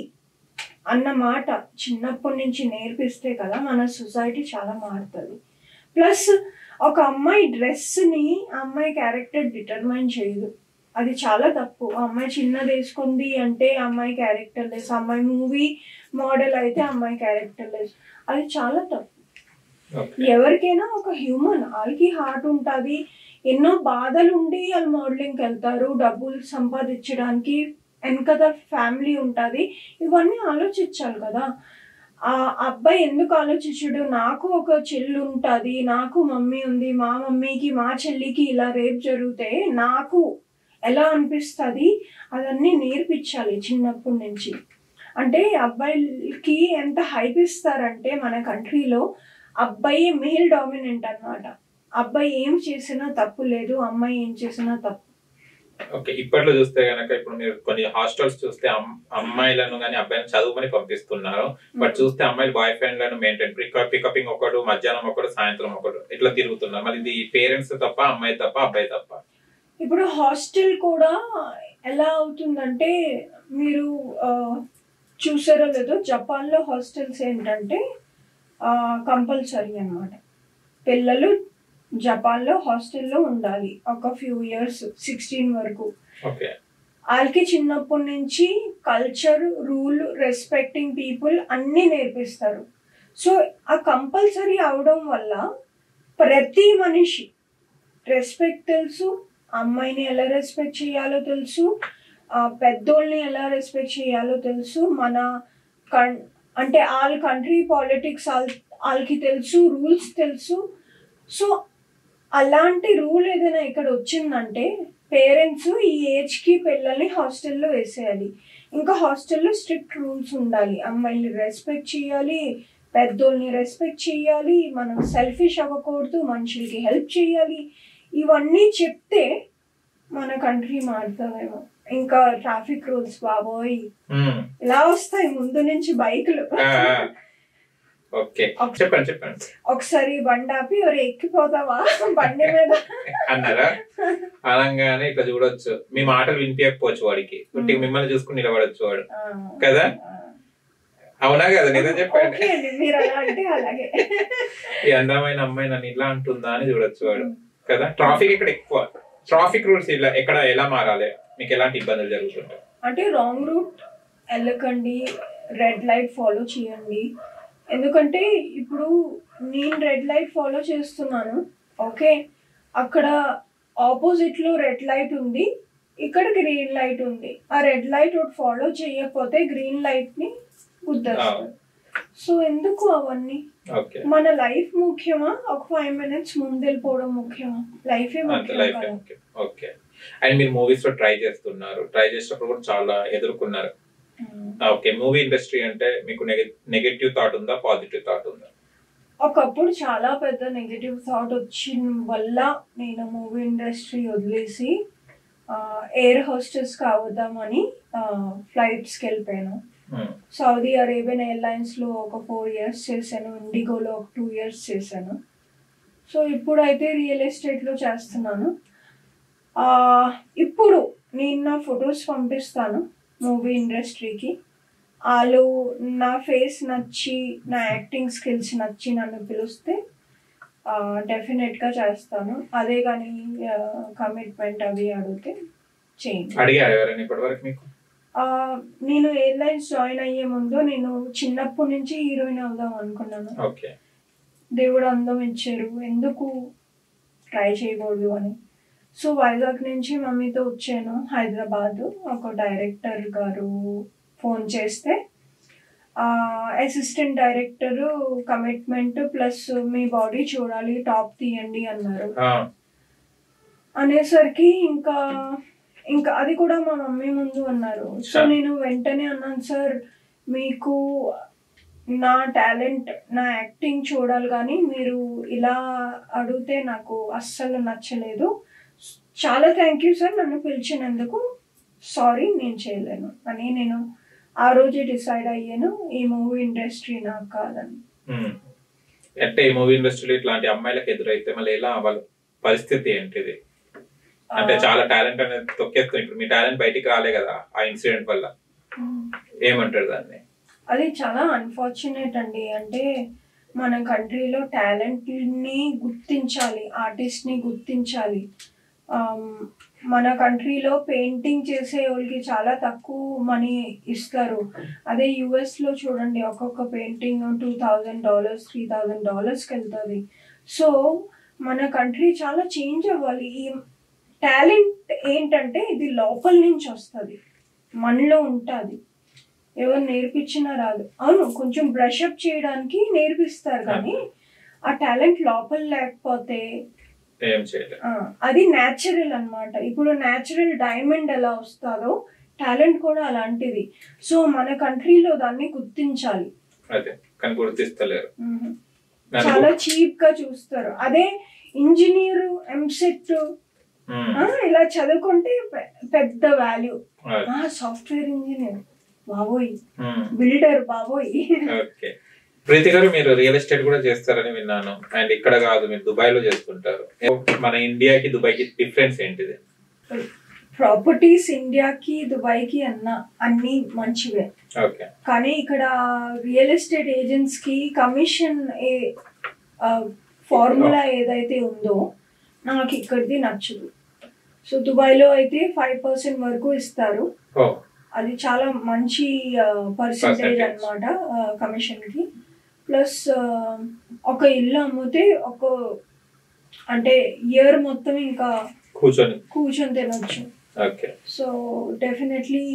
అన్న మాట చిన్నప్పటి నుంచి నేర్పిస్తే కదా మన సొసైటీ చాలా మారుతుంది. ప్లస్ ఒక అమ్మాయి డ్రెస్ని అమ్మాయి క్యారెక్టర్ డిటర్మైన్ చేయదు, అది చాలా తప్పు. అమ్మాయి చిన్నది వేసుకుంది అంటే అమ్మాయి క్యారెక్టర్ లెస్, అమ్మాయి మూవీ మోడల్ అయితే అమ్మాయి క్యారెక్టర్ లెస్, అది చాలా తప్పు. ఎవరికైనా ఒక హ్యూమన్, వాళ్ళకి హార్ట్ ఉంటుంది, ఎన్నో బాధలు ఉండి వాళ్ళు మోడలింగ్కి వెళ్తారు, డబ్బులు సంపాదించడానికి వెనకద ఫ్యామిలీ ఉంటుంది, ఇవన్నీ ఆలోచించాలి కదా. ఆ అబ్బాయి ఎందుకు ఆలోచించడు, నాకు ఒక చెల్లి ఉంటుంది, నాకు మమ్మీ ఉంది, మా మమ్మీకి మా చెల్లికి ఇలా రేప్ జరిగితే నాకు ఎలా అనిపిస్తుంది, అవన్నీ నేర్పించాలి చిన్నప్పటి నుంచి. అంటే అబ్బాయిలకి ఎంత హైప్ ఇస్తారంటే మన కంట్రీలో అబ్బాయి మేల్ డామినెంట్ అన్నమాట. అబ్బాయి ఏం చేసినా తప్పు లేదు, అమ్మాయి ఏం చేసినా తప్పు. ఓకే, ఇప్పట్లో చూస్తే గనక ఇప్పుడు మీరు కొన్ని హాస్టల్స్ చూస్తే అమ్మాయిలను కానీ అబ్బాయిలను చదువుకొని పంపిస్తున్నారు. బట్ చూస్తే అమ్మాయిలు బాయ్ ఫ్రెండ్లను మెయింటైన్, పికపింగ్ ఒకడు, మధ్యాహ్నం ఒకడు, సాయంత్రం ఒకడు, ఇట్లా తిరుగుతున్నారు. మరి ఇది పేరెంట్స్ తప్ప, అమ్మాయి తప్ప, అబ్బాయి తప్ప? ఇప్పుడు హాస్టల్ కూడా ఎలా అవుతుందంటే, మీరు చూసారో లేదో, జపాన్లో హాస్టల్స్ ఏంటంటే కంపల్సరీ అన్నమాట. పిల్లలు జపాన్లో హాస్టల్లో ఉండాలి ఒక ఫ్యూ ఇయర్స్, 16 వరకు. వాళ్ళకి చిన్నప్పటి నుంచి కల్చర్, రూల్, రెస్పెక్టింగ్ పీపుల్ అన్నీ నేర్పిస్తారు. సో ఆ కంపల్సరీ అవడం వల్ల ప్రతి మనిషి రెస్పెక్ట్ తెలుసు, అమ్మాయిని ఎలా రెస్పెక్ట్ చేయాలో తెలుసు, పెద్దోళ్ళని ఎలా రెస్పెక్ట్ చేయాలో తెలుసు, మన అంటే వాళ్ళ కంట్రీ పాలిటిక్స్ వాళ్ళకి తెలుసు, రూల్స్ తెలుసు. సో అలాంటి రూల్ ఏదైనా ఇక్కడ వచ్చిందంటే పేరెంట్స్ ఈ ఏజ్కి పిల్లల్ని హాస్టల్లో వేసేయాలి. ఇంకా హాస్టల్లో స్ట్రిక్ట్ రూల్స్ ఉండాలి, అమ్మాయిని రెస్పెక్ట్ చేయాలి, పెద్దోళ్ళని రెస్పెక్ట్ చేయాలి, మనం సెల్ఫిష్ అవ్వకూడదు, మనుషులకి హెల్ప్ చేయాలి. ఇవన్నీ చెప్తే మన కంట్రీ మారుతుందేమో. ఇంకా ట్రాఫిక్ రూల్స్ బాబోయ్ ఇలా వస్తాయి ముందు నుంచి బైకులు. ఒకసారి బండి ఆపి ఎవరు ఎక్కిపోతావా బండి మీద అన్నారా అనగానే ఇట్లా చూడొచ్చు. మీ మాటలు వినిపించకపోవచ్చు వాడికి, మిమ్మల్ని చూసుకుని నిలబడచ్చు వాడు కదా. అవునా కదా, నిజం చెప్పండి. ఈ అందమైన అమ్మాయి నన్ను ఇలా అంటుందా అని చూడొచ్చు వాడు కదా. ట్రాఫిక్ ఇక్కడ ఎక్కువ, ట్రాఫిక్ రూల్స్ ఇలా ఎక్కడ ఎలా మారాలి, మీకు ఎలాంటి ఇబ్బందులు జరుగుతుంటాయి? అంటే రాంగ్ రూట్ వెళ్ళకండి, రెడ్ లైట్ ఫాలో చేయండి. ఎందుకంటే ఇప్పుడు నేను రెడ్ లైట్ ఫాలో చేస్తున్నాను, ఓకే, అక్కడ ఆపోజిట్ లో రెడ్ లైట్ ఉంది, ఇక్కడ గ్రీన్ లైట్ ఉంది. ఆ రెడ్ లైట్ ఫాలో చేయకపోతే గ్రీన్ లైట్ ని గుద్దేస్తారు. సో ఎందుకు అవన్నీ? మన లైఫ్ ముఖ్యమా, ఒక 5 minutes ముందు వెళ్ళిపోవడం ముఖ్యమా? లైఫే ముఖ్యం. ఓకే. అండ్ మీరు మూవీస్ లో ట్రై చేస్తున్నారు, ట్రై చేసినప్పుడు కూడా చాలా ఎదుర్కొన్నారు. ఓకే, మూవీ ఇండస్ట్రీ అంటే మీకు నెగటివ్ థాట్ ఉందా, పాజిటివ్ థాట్ ఉందా? ఒకప్పుడు చాలా పెద్ద నెగటివ్ థాట్ వచ్చిన వల్ల నేను మూవీ ఇండస్ట్రీ వదిలేసి ఎయిర్ హోస్టెస్ అవుదామని ఫ్లైట్స్కి వెళ్ళిపోయాను. సౌదీ అరేబియన్ ఎయిర్లైన్స్ లో ఒక 4 years చేశాను, ఇండిగోలో ఒక 2 years చేశాను. సో ఇప్పుడైతే రియల్ ఎస్టేట్ లో చేస్తున్నాను. ఇప్పుడు నేను నా ఫొటోస్ పంపిస్తాను మూవీ ఇండస్ట్రీకి, వాళ్ళు నా ఫేస్ నచ్చి, నా యాక్టింగ్ స్కిల్స్ నచ్చి నన్ను పిలిస్తే డెఫినెట్గా చేస్తాను. అదే కానీ కమిట్మెంట్ అవి అడిగితే చేయండి. నేను ఎయిర్లైన్స్ జాయిన్ అయ్యే ముందు నేను చిన్నప్పటి నుంచి హీరోయిన్ అవుదాం అనుకున్నాను. దేవుడు అందం ఇచ్చారు, ఎందుకు ట్రై చేయకూడదు అని. సో వైజాగ్ నుంచి మమ్మీతో వచ్చాను హైదరాబాద్. ఒక డైరెక్టర్ గారు ఫోన్ చేస్తే అసిస్టెంట్ డైరెక్టర్ కమిట్మెంట్ ప్లస్ మీ బాడీ చూడాలి, టాప్ తీయండి అన్నారు. అనేసరికి ఇంకా అది కూడా మా మమ్మీ ముందు అన్నారు. సో నేను వెంటనే అన్నాను, సార్ మీకు నా టాలెంట్, నా యాక్టింగ్ చూడాలి, కానీ మీరు ఇలా అడిగితే నాకు అస్సలు నచ్చలేదు. చాలా థ్యాంక్ యూ సార్ నన్ను పిలిచినందుకు, సారీ నేను చేయలేను అని నేను ఆ రోజే డిసైడ్ అయ్యాను, ఈ మూవీ ఇండస్ట్రీ నాకు కాదని. అంటే ఈ మూవీ ఇండస్ట్రీలో ఇట్లాంటి అమ్మాయిలకు ఎదురైతే మళ్ళీ ఎలా వాళ్ళ పరిస్థితి ఏంటిది? అంటే చాలా టాలెంట్ అనేది తొక్కేస్తుంది. ఇప్పుడు మీ టాలెంట్ బయటికి రాలే కదా ఆ ఇన్సిడెంట్ వల్ల, ఏమంటారు దాన్ని? అది చాలా అన్ఫార్చునేట్ అండి. అంటే మన కంట్రీలో టాలెంట్ ని గుర్తించాలి, ఆర్టిస్ట్ ని గుర్తించాలి. మన కంట్రీలో పెయింటింగ్ చేసే వాళ్ళకి చాలా తక్కువ మనీ ఇస్తారు. అదే US లో చూడండి, ఒక్కొక్క పెయింటింగ్ $2,000 $3,000కి వెళ్తుంది. సో మన కంట్రీ చాలా చేంజ్ అవ్వాలి. ఈ టాలెంట్ ఏంటంటే ఇది లోపల నుంచి వస్తుంది, మనలో ఉంటుంది, ఎవరు నేర్పించినా రాదు. అవును, కొంచెం బ్రష్ అప్ చేయడానికి నేర్పిస్తారు, కానీ ఆ టాలెంట్ లోపల లేకపోతే అది న్యాచురల్ అన్నమాట. ఇప్పుడు న్యాచురల్ డైమండ్ ఎలా వస్తుందో టాలెంట్ కూడా అలాంటిది. సో మన కంట్రీలో దాన్ని గుర్తించాలి, చాలా చీప్ గా చూస్తారు. అదే ఇంజనీర్, ఎంసెట్ ఇలా చదువుకుంటే పెద్ద వాల్యూ. సాఫ్ట్వేర్ ఇంజనీర్ బాబోయ్, బిల్డర్ బాబోయ్. ప్రీతి గారు, మీరు రియల్ ఎస్టేట్ కూడా చేస్తారని విన్నాను. అండ్ ఇక్కడ కాదు, మీరు దుబాయ్ లో చేస్తుంటారు. మన ఇండియాకి దుబాయ్కి డిఫరెన్స్ ఏంటిది? ప్రాపర్టీస్ ఇండియాకి దుబాయ్కి అన్ని మంచివే, కానీ ఇక్కడ రియల్ ఎస్టేట్ ఏజెంట్స్ కి కమిషన్ ఫార్ములా ఏదైతే ఉందో నాకు ఇక్కడిది నచ్చదు. సో దుబాయ్లో అయితే 5% వరకు ఇస్తారు. అది చాలా మంచి పర్సెంటేజ్ అన్నమాట కమిషన్కి. ప్లస్ ఒక ఇల్లు అమ్మితే అంటే ఇయర్ మొత్తం ఇంకా కూర్చొని తినొచ్చు. సో డెఫినెట్లీ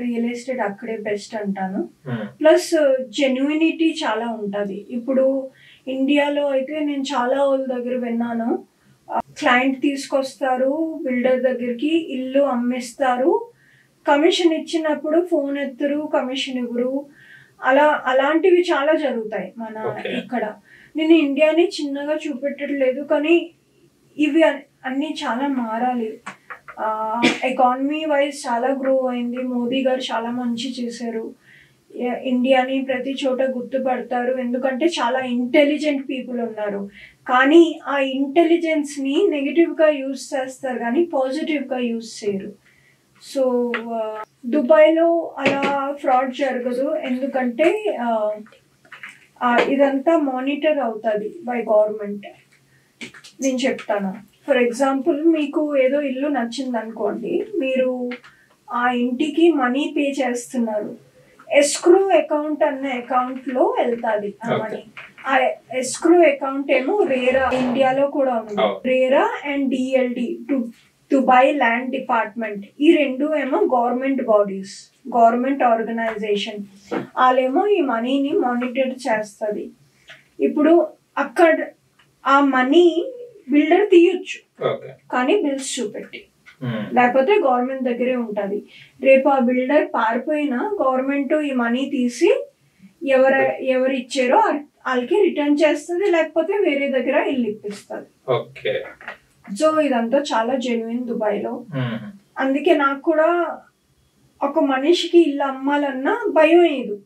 రియల్ ఎస్టేట్ అక్కడే బెస్ట్ అంటాను. ప్లస్ జెన్యూనిటీ చాలా ఉంటుంది. ఇప్పుడు ఇండియాలో అయితే నేను చాలా వాళ్ళ దగ్గర విన్నాను, క్లయింట్ తీసుకొస్తారు బిల్డర్ దగ్గరికి, ఇల్లు అమ్మేస్తారు, కమిషన్ ఇచ్చినప్పుడు ఫోన్ ఎత్తరు, కమిషన్ ఇవ్వరు. అలాంటివి చాలా జరుగుతాయి మన ఇక్కడ. నేను ఇండియాని చిన్నగా చూపెట్టట్లేదు, కానీ ఇవి అన్నీ చాలా మారాలి. ఎకానమీ వైజ్ చాలా గ్రో అయింది. మోదీ గారు చాలా మంచి చేశారు. ఇండియాని ప్రతి చోట గుర్తుపడతారు, ఎందుకంటే చాలా ఇంటెలిజెంట్ పీపుల్ ఉన్నారు. కానీ ఆ ఇంటెలిజెన్స్ని నెగిటివ్గా యూజ్ చేస్తారు, కానీ పాజిటివ్గా యూజ్ చేయరు. సో దుబాయ్లో అలా ఫ్రాడ్ జరగదు, ఎందుకంటే ఇదంతా మానిటర్ అవుతుంది బై గవర్నమెంట్. నేను చెప్తాను, ఫర్ ఎగ్జాంపుల్ మీకు ఏదో ఇల్లు నచ్చింది అనుకోండి, మీరు ఆ ఇంటికి మనీ పే చేస్తున్నారు, ఎస్క్రూ అకౌంట్ అన్న అకౌంట్లో వెళ్తుంది ఆ మనీ. ఆ ఎస్క్రూ అకౌంట్ ఏమో రేరా, ఇండియాలో కూడా ఉంది, RERA and DLD, Dubai land department. ఈ రెండు ఏమో గవర్నమెంట్ బాడీస్, గవర్నమెంట్ ఆర్గనైజేషన్. వాళ్ళేమో ఈ మనీని మానిటర్ చేస్తుంది. ఇప్పుడు అక్కడ ఆ మనీ బిల్డర్ తీయొచ్చు, కానీ బిల్స్ చూపెట్టి, లేకపోతే గవర్నమెంట్ దగ్గరే ఉంటుంది. రేపు ఆ బిల్డర్ పారిపోయినా గవర్నమెంట్ ఈ మనీ తీసి ఎవరు ఇచ్చారో వాళ్ళకి రిటర్న్ చేస్తుంది, లేకపోతే వేరే దగ్గర ఇల్లు ఇప్పిస్తుంది. సో ఇదంతా చాలా జెన్యున్ దుబాయ్లో. అందుకే నాకు కూడా ఒక మనిషికి ఇల్లు అమ్మాలన్నా భయం లేదు.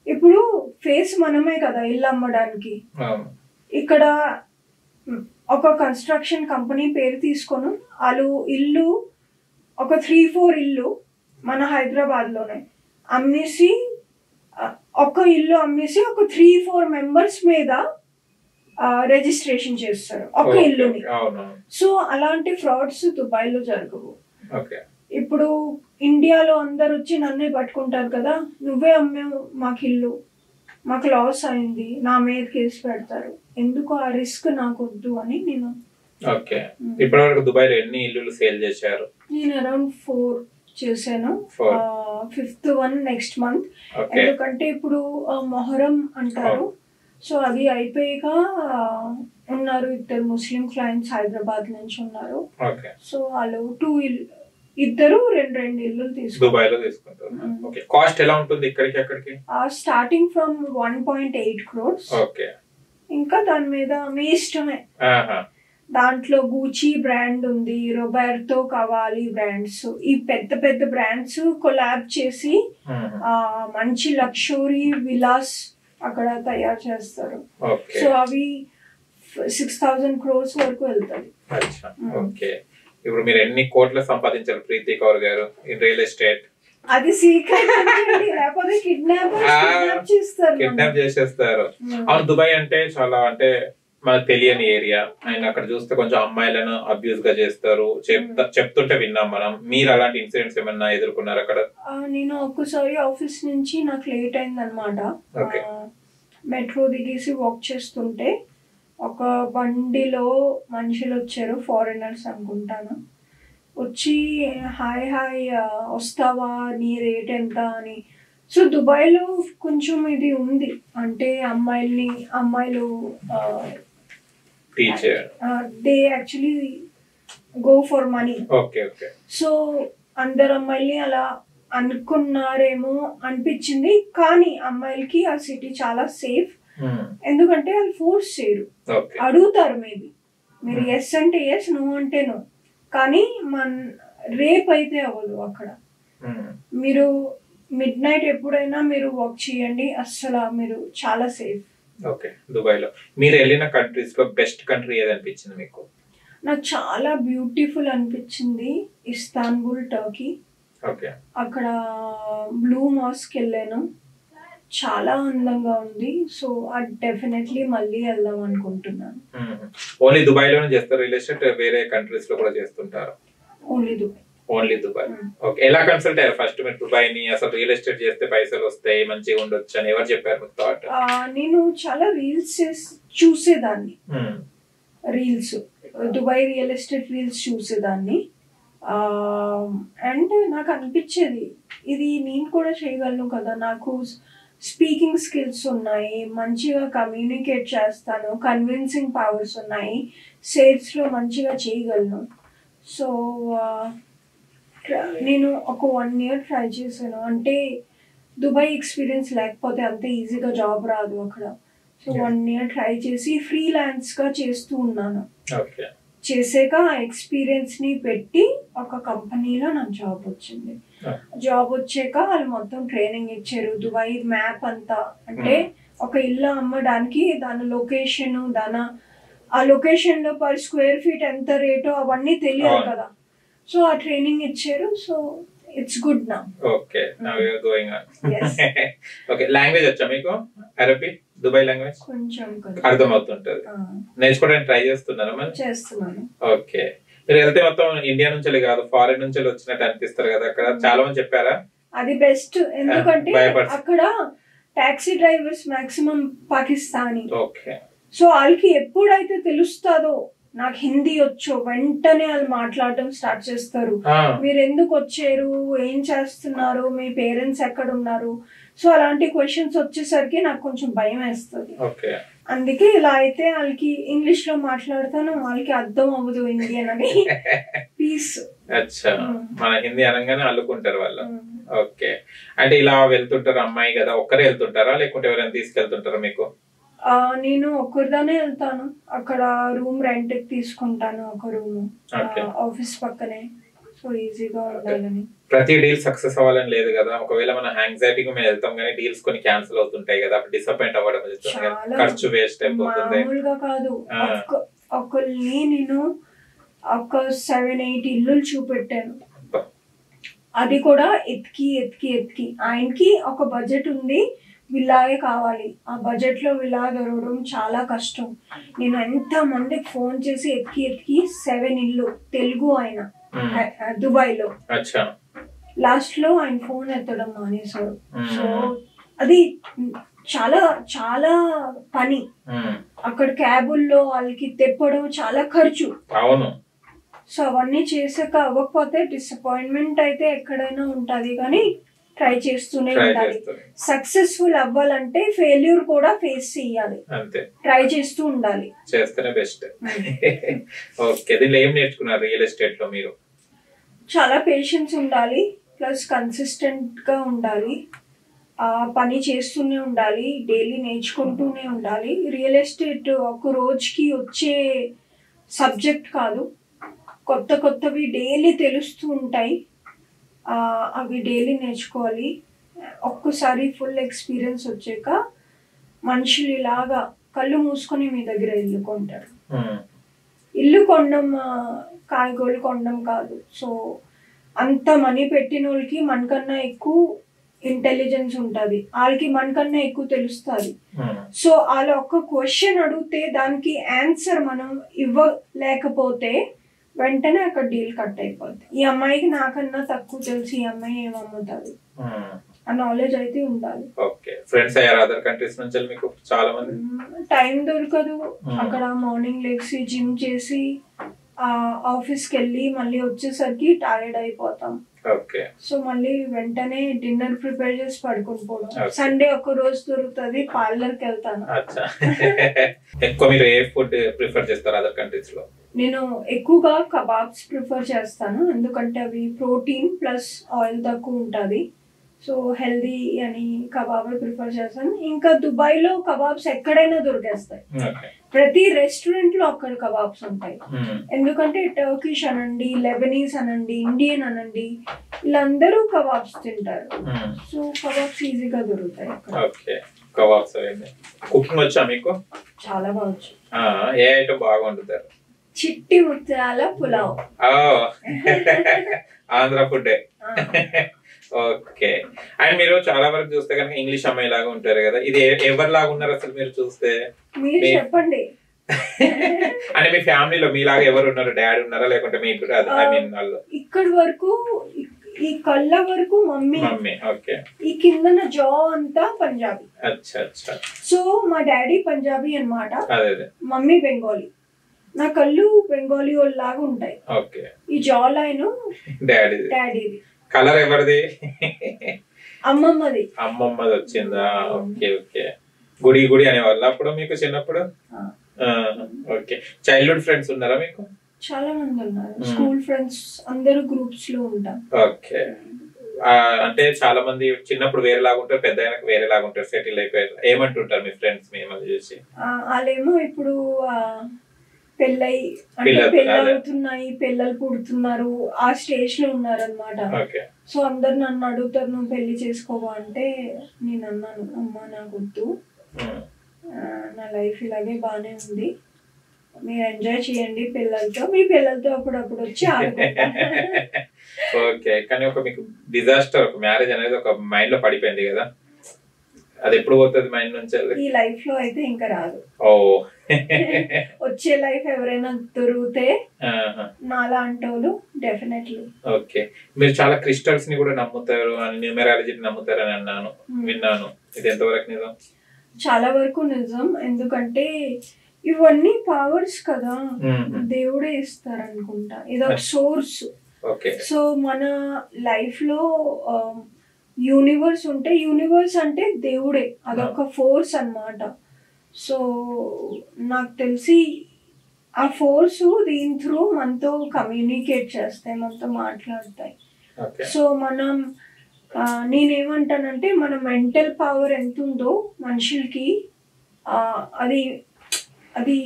ఇప్పుడు ఫేస్ మనమే కదా ఇల్లు అమ్మడానికి. ఇక్కడ ఒక కన్స్ట్రక్షన్ కంపెనీ పేరు తీసుకొని వాళ్ళు ఇల్లు ఒక 3-4 ఇల్లు మన హైదరాబాద్లోనే అమ్మేసి, ఒక ఇల్లు అమ్మేసి ఒక 3-4 మెంబర్స్ మీద రిజిస్ట్రేషన్ చేస్తారు ఒక ఇల్లుని. సో అలాంటి ఫ్రాడ్స్ దుబాయ్లో జరగవు. ఇప్పుడు ఇండియాలో అందరు వచ్చి నన్నే పట్టుకుంటారు కదా, నువ్వే అమ్మావు మాకు ఇల్లు, మాకు లాస్ అయింది, నా మీద కేసు పెడతారు, ఎందుకు ఆ రిస్క్ నాకు వద్దు అని నేను. ఇప్పటివరకు దుబాయ్లో ఎన్ని ఇల్లు సేల్ చేశారు? నేను అరౌండ్ 4 చేశాను. 5th one next month. ఎందుకంటే ఇప్పుడు మొహరం అంటారు, సో అది అయిపోయాక ఉన్నారు 2 ముస్లిం క్లయింట్స్ హైదరాబాద్ నుంచి ఉన్నారు. సో వాళ్ళు 2 ఇద్దరు 2 ఇల్లు తీసుకుంటారు. కాస్ట్ ఎలా ఉంటుంది ఇక్కడికి అక్కడికి? Starting from 1.8 crores. ఇంకా దాని మీద మీ ఇష్టమే. దాంట్లో గూచీ బ్రాండ్ ఉంది, రొబెర్టో కవాలి బ్రాండ్స్, ఈ పెద్ద పెద్ద బ్రాండ్స్ కొలాబ్ చేసి మంచి లగ్జరీ విలాస్ అక్కడ తయారు చేస్తారు. సో అవి 6,000 crores వరకు వెళ్తాయి. ఇప్పుడు మీరు ఎన్ని కోట్లు సంపాదించారు ప్రీతి కౌర్ గారు ఇన్ రియల్ ఎస్టేట్? అది సీక్రెట్, లేకపోతే కిడ్నాప్ చేసేస్తారు. అవును, దుబాయ్ అంటే చాలా అంటే మనకు తెలియని ఏరియా, అండ్ అక్కడ చూస్తే కొంచెం అమ్మాయిలను అబ్యూజ్ గా చేస్తారు చెప్తుంటే విన్నాం మనం. మీరు అలాంటి ఇన్సిడెంట్స్ ఏమన్నా ఎదుర్కొన్నారు అక్కడ? నేను ఒక్కసారి ఆఫీస్ నుంచి నాకు లేట్ అయింది అనమాట. మెట్రో దిగేసి వాక్ చేస్తుంటే ఒక బండిలో మనుషులు వచ్చారు, ఫారినర్స్ అనుకుంటాను. వచ్చి హాయ్ వస్తావా, నీ రేట్ ఎంత అని. సో దుబాయ్లో కొంచెం ఇది ఉంది, అంటే అమ్మాయిలు they actually go for money. So అందరు అమ్మాయిల్ని అలా అనుకున్నారేమో అనిపించింది, కానీ అమ్మాయిలకి ఆ సిటీ చాలా సేఫ్. ఎందుకంటే వాళ్ళు ఫోర్స్ చేయరు, అడుగుతారు మేబీ, మీరు ఎస్ అంటే ఎస్, నో అంటే నో, కానీ రేప్ అయితే అవ్వదు అక్కడ. మీరు మిడ్-నైట్ ఎప్పుడైనా మీరు వాక్ చేయండి, అస్సలు మీరు చాలా సేఫ్. దుబాయ్ లో మీరు వెళ్ళిన కంట్రీస్ లో బెస్ట్ కంట్రీ ఏది అనిపించింది మీకు? నాకు చాలా బ్యూటిఫుల్ అనిపించింది ఇస్తాన్బుల్, టర్కీ. అక్కడ బ్లూ మాస్క్ వెళ్ళాను, చాలా అందంగా ఉంది. సో అది డెఫినెట్లీ మళ్ళీ వెళ్దాం అనుకుంటున్నాను. ఓన్లీ దుబాయ్ లోనే చేస్తారు రియల్ ఎస్టేట్, వేరే కంట్రీస్ లో కూడా చేస్తుంటారు? Only Dubai. Only Dubai. Okay, ఎలా కన్సల్ట్ అయ్యారు ఫస్ట్ మీరు దుబాయ్ ని? అసలు రియల్ ఎస్టేట్ చేస్తే పైసలు వస్తాయి, మంచిగా ఉండొచ్చు అని ఎవరు చెప్పారు మీకు థాట్? నేను చాలా రీల్స్ చూసేదాన్ని, reels Dubai real estate reels చూసేదాన్ని. అండ్ నాకు అనిపించేది ఇది నేను కూడా చేయగలను కదా, నాకు స్పీకింగ్ స్కిల్స్ ఉన్నాయి, మంచిగా కమ్యూనికేట్ చేస్తాను, కన్విన్సింగ్ పవర్స్ ఉన్నాయి, సేల్స్లో మంచిగా చేయగలను. సో నేను ఒక 1 year ట్రై చేశాను. అంటే దుబాయ్ ఎక్స్పీరియన్స్ లేకపోతే అంత ఈజీగా జాబ్ రాదు అక్కడ. సో 1 year ట్రై చేసి ఫ్రీలాన్స్గా చేస్తూ ఉన్నాను. చేసాక ఆ ఎక్స్పీరియన్స్ని పెట్టి ఒక కంపెనీలో నాకు జాబ్ వచ్చింది. జాబ్ వచ్చాక వాళ్ళు మొత్తం ట్రైనింగ్ ఇచ్చారు. దుబాయ్ మ్యాప్ అంతా, అంటే ఒక ఇల్లు అమ్మడానికి దాని లొకేషన్, ఆ లొకేషన్ లో పర్ స్క్వేర్ ఫీట్ ఎంత రేటో అవన్నీ తెలియాలి కదా. సో ఆ ట్రైనింగ్ ఇచ్చారు. So it's good now. Okay, now you are going on. Okay, language వచ్చా మీకు? అరబీ, దుబాయ్ లాంగ్వేజ్ కొంచెం అర్థమవుతుంటది. నేర్చుకోవడానికి ట్రై చేస్తున్నారా మరి? చేస్తున్నాను. ఓకే, మీరు వెళ్తే మొత్తం ఇండియా నుంచి కాదు ఫారెన్ నుంచి వచ్చినట్టు అనిపిస్తారు కదా అక్కడ? చాలా మంది చెప్పారా అది బెస్ట్? ఎందుకంటే అక్కడ taxi drivers maximum Pakistani. Okay, so వాళ్ళకి ఎప్పుడైతే తెలుస్తుందో నాకు హిందీ వచ్చో వెంటనే వాళ్ళు మాట్లాడటం స్టార్ట్ చేస్తారు. మీరు ఎందుకు వచ్చారు, ఏం చేస్తున్నారు, మీ పేరెంట్స్ ఎక్కడ ఉన్నారు? సో అలాంటి క్వశ్చన్స్ వచ్చేసరికి నాకు కొంచెం భయం వేస్తుంది. అందుకే ఇలా అయితే వాళ్ళకి ఇంగ్లీష్ లో మాట్లాడతాను, వాళ్ళకి అర్థం అవ్వదు ఇండియన్ అని. పీస్. మన హిందీ అనగానే అల్లుకుంటారు వాళ్ళు. ఓకే, అంటే ఇలా వెళ్తుంటారు అమ్మాయి కదా, ఒక్కరే వెళ్తుంటారా లేకుంటే ఎవరైనా తీసుకెళ్తుంటారా మీకు? నేను ఒక్కరిదానే వెళ్తాను. అక్కడ రూమ్ రెంట్ కి తీసుకుంటాను, ఒక రూమ్ ఆఫీస్ పక్కనే. సో ఈజీగా ఉండాలని. ప్రతి డీల్ సక్సెస్ అవ్వాలని లేదు కదా, ఒకవేళ మన యాంగ్జైటీగా మేము వెళ్తాం కానీ డీల్స్ కొన్ని క్యాన్సిల్ అవుతుంటాయి కదా, అప్పుడు డిసప్పాయింట్ అవ్వడం జరుగుతుంది, ఖర్చు వేస్ట్ అయిపోతుంది. మామూలుగా కాదు, ఒకరిని నేను ఒక 7-8 ఇల్లులు చూపెట్టాను. అది కూడా ఎత్తికి ఎత్తికి ఎత్తికి. ఆయనకి ఒక బడ్జెట్ ఉంది, విల్లాగే కావాలి. ఆ బడ్జెట్ లో విల్లా దొరకడం చాలా కష్టం. నేను ఎంత మందికి ఫోన్ చేసి ఎత్తికి 7 ఇల్లు, తెలుగు ఆయన దుబాయ్ లో. లాస్ట్ లో ఆయన ఫోన్ ఎత్తడం మానేశారు. సో అది చాలా చాలా పని. అక్కడ క్యాబుల్లో వాళ్ళకి తెప్పడం చాలా ఖర్చు. సో అవన్నీ చేసాక అవ్వకపోతే డిసప్పాయింట్మెంట్ అయితే ఎక్కడైనా ఉంటది, కానీ ట్రై చేస్తూనే ఉండాలి. సక్సెస్ఫుల్ అవ్వాలంటే ఫెయిల్యూర్ కూడా ఫేస్ చేయాలి, ట్రై చేస్తూ ఉండాలి, చేస్తేనే బెస్ట్. ఓకే, దీనిలో ఏం నేర్చుకున్నారు రియల్ ఎస్టేట్ లో మీరు? చాలా పేషెన్స్ ఉండాలి, ప్లస్ కన్సిస్టెంట్ గా ఉండాలి, ఆ పని చేస్తూనే ఉండాలి, డైలీ నేర్చుకుంటూనే ఉండాలి. రియల్ ఎస్టేట్ ఒక రోజుకి వచ్చే సబ్జెక్ట్ కాదు, కొత్త కొత్తవి డైలీ తెలుస్తూ ఉంటాయి. అవి డైలీ నేర్చుకోవాలి. ఒక్కసారి ఫుల్ ఎక్స్పీరియన్స్ వచ్చాక మనుషులు ఇలాగా కళ్ళు మూసుకొని మీ దగ్గర ఇల్లు కొంటారు. ఇల్లు కొనడం కాయగూరలు కొనడం కాదు. సో అంత మనీ పెట్టిన వాళ్ళకి మనకన్నా ఎక్కువ ఇంటెలిజెన్స్ ఉంటుంది, వాళ్ళకి మనకన్నా ఎక్కువ తెలుస్తుంది. సో వాళ్ళు ఒక్క క్వశ్చన్ అడిగితే దానికి ఆన్సర్ మనం ఇవ్వలేకపోతే వెంటనే అక్కడ డీల్ కట్ అయిపోద్ది. ఈ అమ్మాయికి నాకన్నా తక్కువ తెలిసి ఈ అమ్మాయి ఏమమ్ముతుంది, ఆ నాలెడ్జ్ అయితే ఉండాలి. ఫ్రెండ్స్ అయ్యారు అదర్ కంట్రీస్ నుంచి మీకు చాలా మంది? టైం దొరకదు. అక్కడ మార్నింగ్ లేచి జిమ్ చేసి ఆఫీస్ కి వెళ్ళి మళ్ళీ వచ్చేసరికి టైర్డ్ అయిపోతాం. సో మళ్ళీ వెంటనే డిన్నర్ ప్రిపేర్ చేసి పడుకుని పోవడం. సండే ఒక రోజు దొరుకుతుంది, పార్లర్ కి వెళ్తాను. ఎక్కువ మీరు ఏ ఫుడ్ ప్రిఫర్ చేస్తారు అదర్ కంట్రీస్ లో? నేను ఎక్కువగా కబాబ్స్ ప్రిఫర్ చేస్తాను, ఎందుకంటే అవి ప్రోటీన్ ప్లస్ ఆయిల్ తక్కువ ఉంటుంది. సో హెల్దీ అని కబాబే ప్రిఫర్ చేస్తాను. ఇంకా దుబాయ్ లో కబాబ్స్ ఎక్కడైనా దొరికేస్తాయి, ప్రతి రెస్టారెంట్ లో అక్కడ కబాబ్స్ ఉంటాయి. ఎందుకంటే టర్కిష్ అనండి, లెబనీస్ అనండి, ఇండియన్ అనండి, వీళ్ళందరూ కబాబ్స్ తింటారు. సో కబాబ్స్ ఈజీగా దొరుకుతాయి. కుకింగ్ వచ్చా మీకు? చాలా బాగొచ్చు. ఏ ఐటమ్ బాగా వండుతారు? చిట్టి ముత్యాల pulao. Andhra food. Okay, and మీరు చాలా వరకు చూస్తే కనుక ఇంగ్లీష్ అమ్మాయి లాగా ఉంటారు కదా, ఇది ఎవరిలాగా ఉన్నారు అసలు మీరు చూస్తే? మీరు చెప్పండి. అంటే మీ ఫ్యామిలీలో మీలాగా ఎవరు ఉన్నారు? డాడీ ఉన్నారా లేకుంటే మీ ఐ మీన్ వాళ్ళు? ఇక్కడి వరకు ఈ కళ్ళ వరకు మమ్మీ. ఓకే. ఈ కిందన జా అంతా పంజాబీ. అచ్చా అచ్చా. సో మా డాడీ పంజాబీ అన్నమాట, అదే మమ్మీ బెంగాలీ. నా కళ్ళు బెంగాలీ లాగా ఉంటాయి. ఓకే. ఈ జా లైన్ డాడీది. కలర్ ఎవరిది? అమ్మమ్మది. అమ్మమ్మది వచ్చిందా? Okay okay. గుడి అనేవాళ్ళు అప్పుడు మీకు చిన్నప్పుడు? ఓకే. చైల్డ్హుడ్ ఫ్రెండ్స్ ఉన్నారా మీకు? చాలా మంది ఉన్నారు, స్కూల్ ఫ్రెండ్స్ అందరూ గ్రూప్స్ లో ఉంటాం. ఓకే. అంటే చాలా మంది చిన్నప్పుడు వేరేలాగా ఉంటారు, పెద్ద అయినాక వేరేలాగా ఉంటారు, సెటిల్ అయిపోయారు. ఏమంటుంటారు మీ ఫ్రెండ్స్ మిమ్మల్ని చూసి? వాళ్ళేమో ఇప్పుడు పెళ్ళి అవుతున్నాయి, పిల్లలు పుడుతున్నారు, ఆ స్టేజ్ లో ఉన్నారు అనమాట. సో అందరు నన్ను అడుగుతారు, నువ్వు పెళ్లి చేసుకోవా అంటే నేను అన్నాను, అమ్మా నాకు వద్దు, నా లైఫ్ ఇలాగే బానే ఉంది, మీరు ఎంజాయ్ చేయండి పిల్లలతో, మీ పిల్లలతో అప్పుడప్పుడు వచ్చి ఓకే. కానీ ఒక మీకు డిజాస్టర్, ఒక మ్యారేజ్ అనేది ఒక మైండ్ లో పడిపోయింది కదా, అది ఎప్పుడు పోతుంది మైండ్ నుంచి? ఈ లైఫ్ లో అయితే ఇంకా రాదు. ఓ వచ్చే లైఫ్ ఎవరైనా దొరికితే నాలాంటి వాళ్ళు డెఫినెట్లీ. ఓకే. మీరు చాలా క్రిస్టల్స్ ని కూడా నమ్ముతారు, న్యూమరాలజీ నమ్ముతారు అని అన్నాను, విన్నాను. ఇది ఎంతవరకు నిజం? చాలా వరకు నిజం. ఎందుకంటే ఇవన్నీ పవర్స్ కదా, దేవుడే ఇస్తారు అనుకుంటా, ఇదొక సోర్స్. సో మన లైఫ్ లో యూనివర్స్ ఉంటే, యూనివర్స్ అంటే దేవుడే, అదొక ఫోర్స్ అన్నమాట. సో నాకు తెలిసి ఆ ఫోర్స్ దీని త్రూ మనతో కమ్యూనికేట్ చేస్తాయి, మనతో మాట్లాడతాయి. సో మనం నేనేమంటానంటే మన మెంటల్ పవర్ ఎంత ఉందో మనుషులకి, అది అది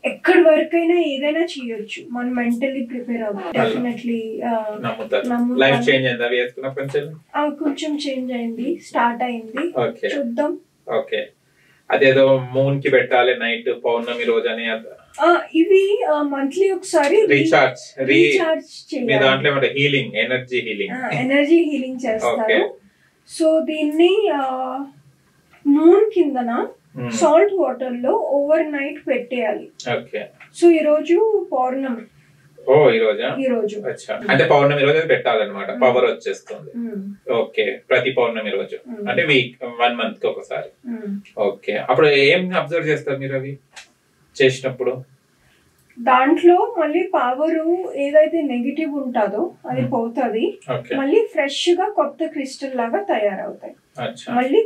ఎక్కడి వరకైనా ఏదైనా చేయొచ్చు, మనం మెంటల్లీ ప్రిపేర్ అవుతాం. డెఫినెట్లీ కొంచెం చేంజ్ అయింది, స్టార్ట్ అయింది, చూద్దాం. ఓకే. అదేదో మూన్ కి పెట్టాలి నైట్ పౌర్ణమి రోజు అని, ఇవి మంత్లీ ఒకసారి రీఛార్జ్ చేయాలి. దాంట్లో ఏమంటే హీలింగ్, ఎనర్జీ హీలింగ్ చేస్తారు. సో దీన్ని మూన్ కిందన సాల్ట్ వాటర్ లో ఓవర్ నైట్ పెట్టేయాలి. సో ఈ రోజు పౌర్ణమి. ఈ రోజు అంటే పౌర్ణమి రోజు పెట్టాలన్నమాట, పవర్ వచ్చేస్తుంది. ఓకే. ప్రతి పౌర్ణమి రోజు అంటే వీక్ 1 month కి ఒకసారి. ఓకే. అప్పుడు ఏం అబ్జర్వ్ చేస్తారు మీరు అవి చేసినప్పుడు? దాంట్లో మళ్ళీ పవర్ ఏదైతే నెగిటివ్ ఉంటుందో అది పోతుంది, మళ్ళీ ఫ్రెష్ గా కొత్త క్రిస్టల్ లాగా తయారవుతాయి, మళ్ళీ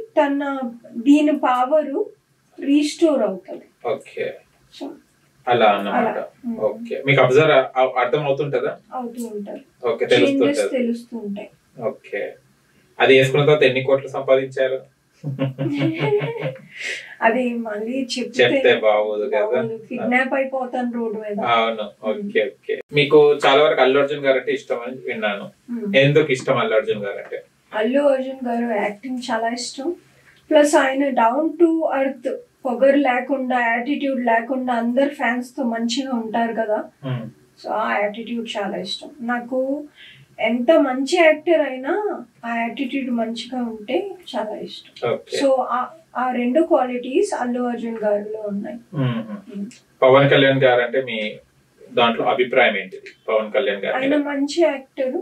దీని పవర్ రీస్టోర్ అవుతుంది. ఓకే. అలా అన్నమాట. ఓకే. మీకు అబ్జర్వ్ అర్థం అవుతుంటదా? అవుతూ ఉంటాయి. ఓకే. తెలుస్తూ ఉంటాయి. ఓకే. అది వేసుకున్న తర్వాత ఎన్ని కోట్లు సంపాదించారు? అది మళ్ళీ చెప్తే బాగోదు కదా, కిడ్నాప్ అయిపోతాను రోడ్ మీద. అవును. Okay okay. మీకు చాలా వరకు అల్లు అర్జున్ గారు అంటే ఇష్టం అని విన్నాను. ఎందుకు ఇష్టం అల్లు అర్జున్ గారు అంటే? అల్లు అర్జున్ గారు యాక్టింగ్ చాలా ఇష్టం, ప్లస్ ఆయన డౌన్ టు అర్త్, పొగరు లేకుండా, యాటిట్యూడ్ లేకుండా, అందరు ఫ్యాన్స్ తో మంచిగా ఉంటారు కదా. సో ఆ యాటిట్యూడ్ చాలా ఇష్టం నాకు. ఎంత మంచి యాక్టర్ అయినా ఆ యాటిట్యూడ్ మంచిగా ఉంటే చాలా ఇష్టం. సో ఆ 2 క్వాలిటీస్ అల్లు అర్జున్ గారిలో ఉన్నాయి. పవన్ కళ్యాణ్ గారు అంటే మీ దాంట్లో అభిప్రాయం ఏంటిది? పవన్ కళ్యాణ్ గారు ఆయన మంచి యాక్టర్,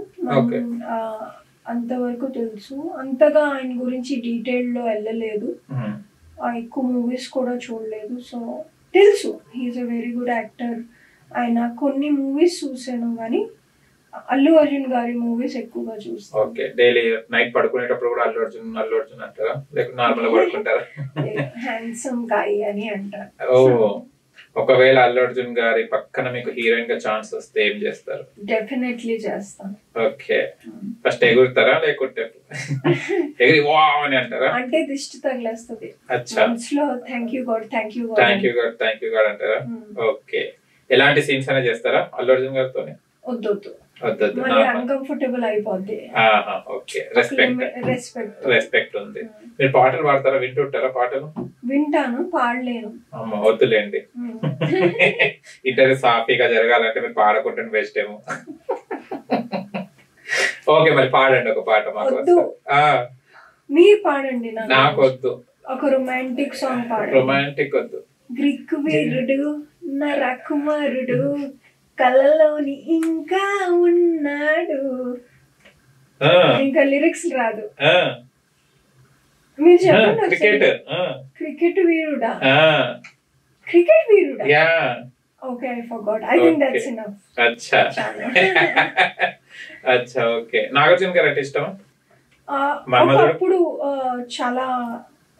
అంతవరకు తెలుసు. అంతగా ఆయన గురించి డీటెయిల్ లో వెళ్ళలేదు, ఎక్కువ మూవీస్ కూడా చూడలేదు. సో తెలుసు he's a very good actor. ఆయన కొన్ని మూవీస్ చూసాను కానీ అల్లు అర్జున్ గారి మూవీస్ ఎక్కువగా చూస్తాను. ఓకే. డైలీ నైట్ పడుకునేటప్పుడు కూడా అల్లు అర్జున్ అంటారా, లేక నార్మల్ గా పడుకుంటారా? హ్యాండ్సమ్ గాయ్ అని అంటారు. ఓ. ఒకవేళ అల్లు అర్జున్ గారి పక్కన మీకు హీరోయిన్ గా ఛాన్స్ వస్తే ఏం చేస్తారు? డెఫినెట్లీ చేస్తాను. ఓకే. ఫస్ట్ ఎగురుతారా లేకుంటే ఎగిరి వావ్ అని అంటారా? అంటే దిష్టి తగిలేస్తుంది. అచ్చా. థ్యాంక్ యూ గాడ్ అంటారా? ఓకే. ఎలాంటి సీన్స్ అయినా చేస్తారా అల్లు అర్జున్ గారితో? వద్దు, అన్కంఫర్టబుల్ అయిపోద్ది. ఓకే. రెస్పెక్ట్ ఉంది. మీరు పాటలు పాడతారా? వింటుంటారా పాటలు? వింటాను, పాడలేను. అమ్మ వద్దులేండి. ఇంటర్వ్యూ సాఫీగా జరగాలంటే మీరు పాడకుంటే బెస్ట్ ఏమో. ఓకే. మరి పాడండి ఒక పాట మాకు. మీరు పాడండి. నాకు వద్దు. ఒక రొమాంటిక్ సాంగ్ పాడండి. రొమాంటిక్ వద్దు. గ్రీక్ వీరుడు నా రాకుమారుడు కళ్ళలోని ఇంకా ఉన్నాడు. ఇంకా లిరిక్స్ రాదు. మీరు చెప్పండి. క్రికెట్ వీరుడా? క్రికెట్ వీరుడా? Okay, I forgot. I think that's enough. అచ్చా అచ్చా, ఓకే. నాగార్జున గారు అంటే ఇష్టం? అప్పుడు చాలా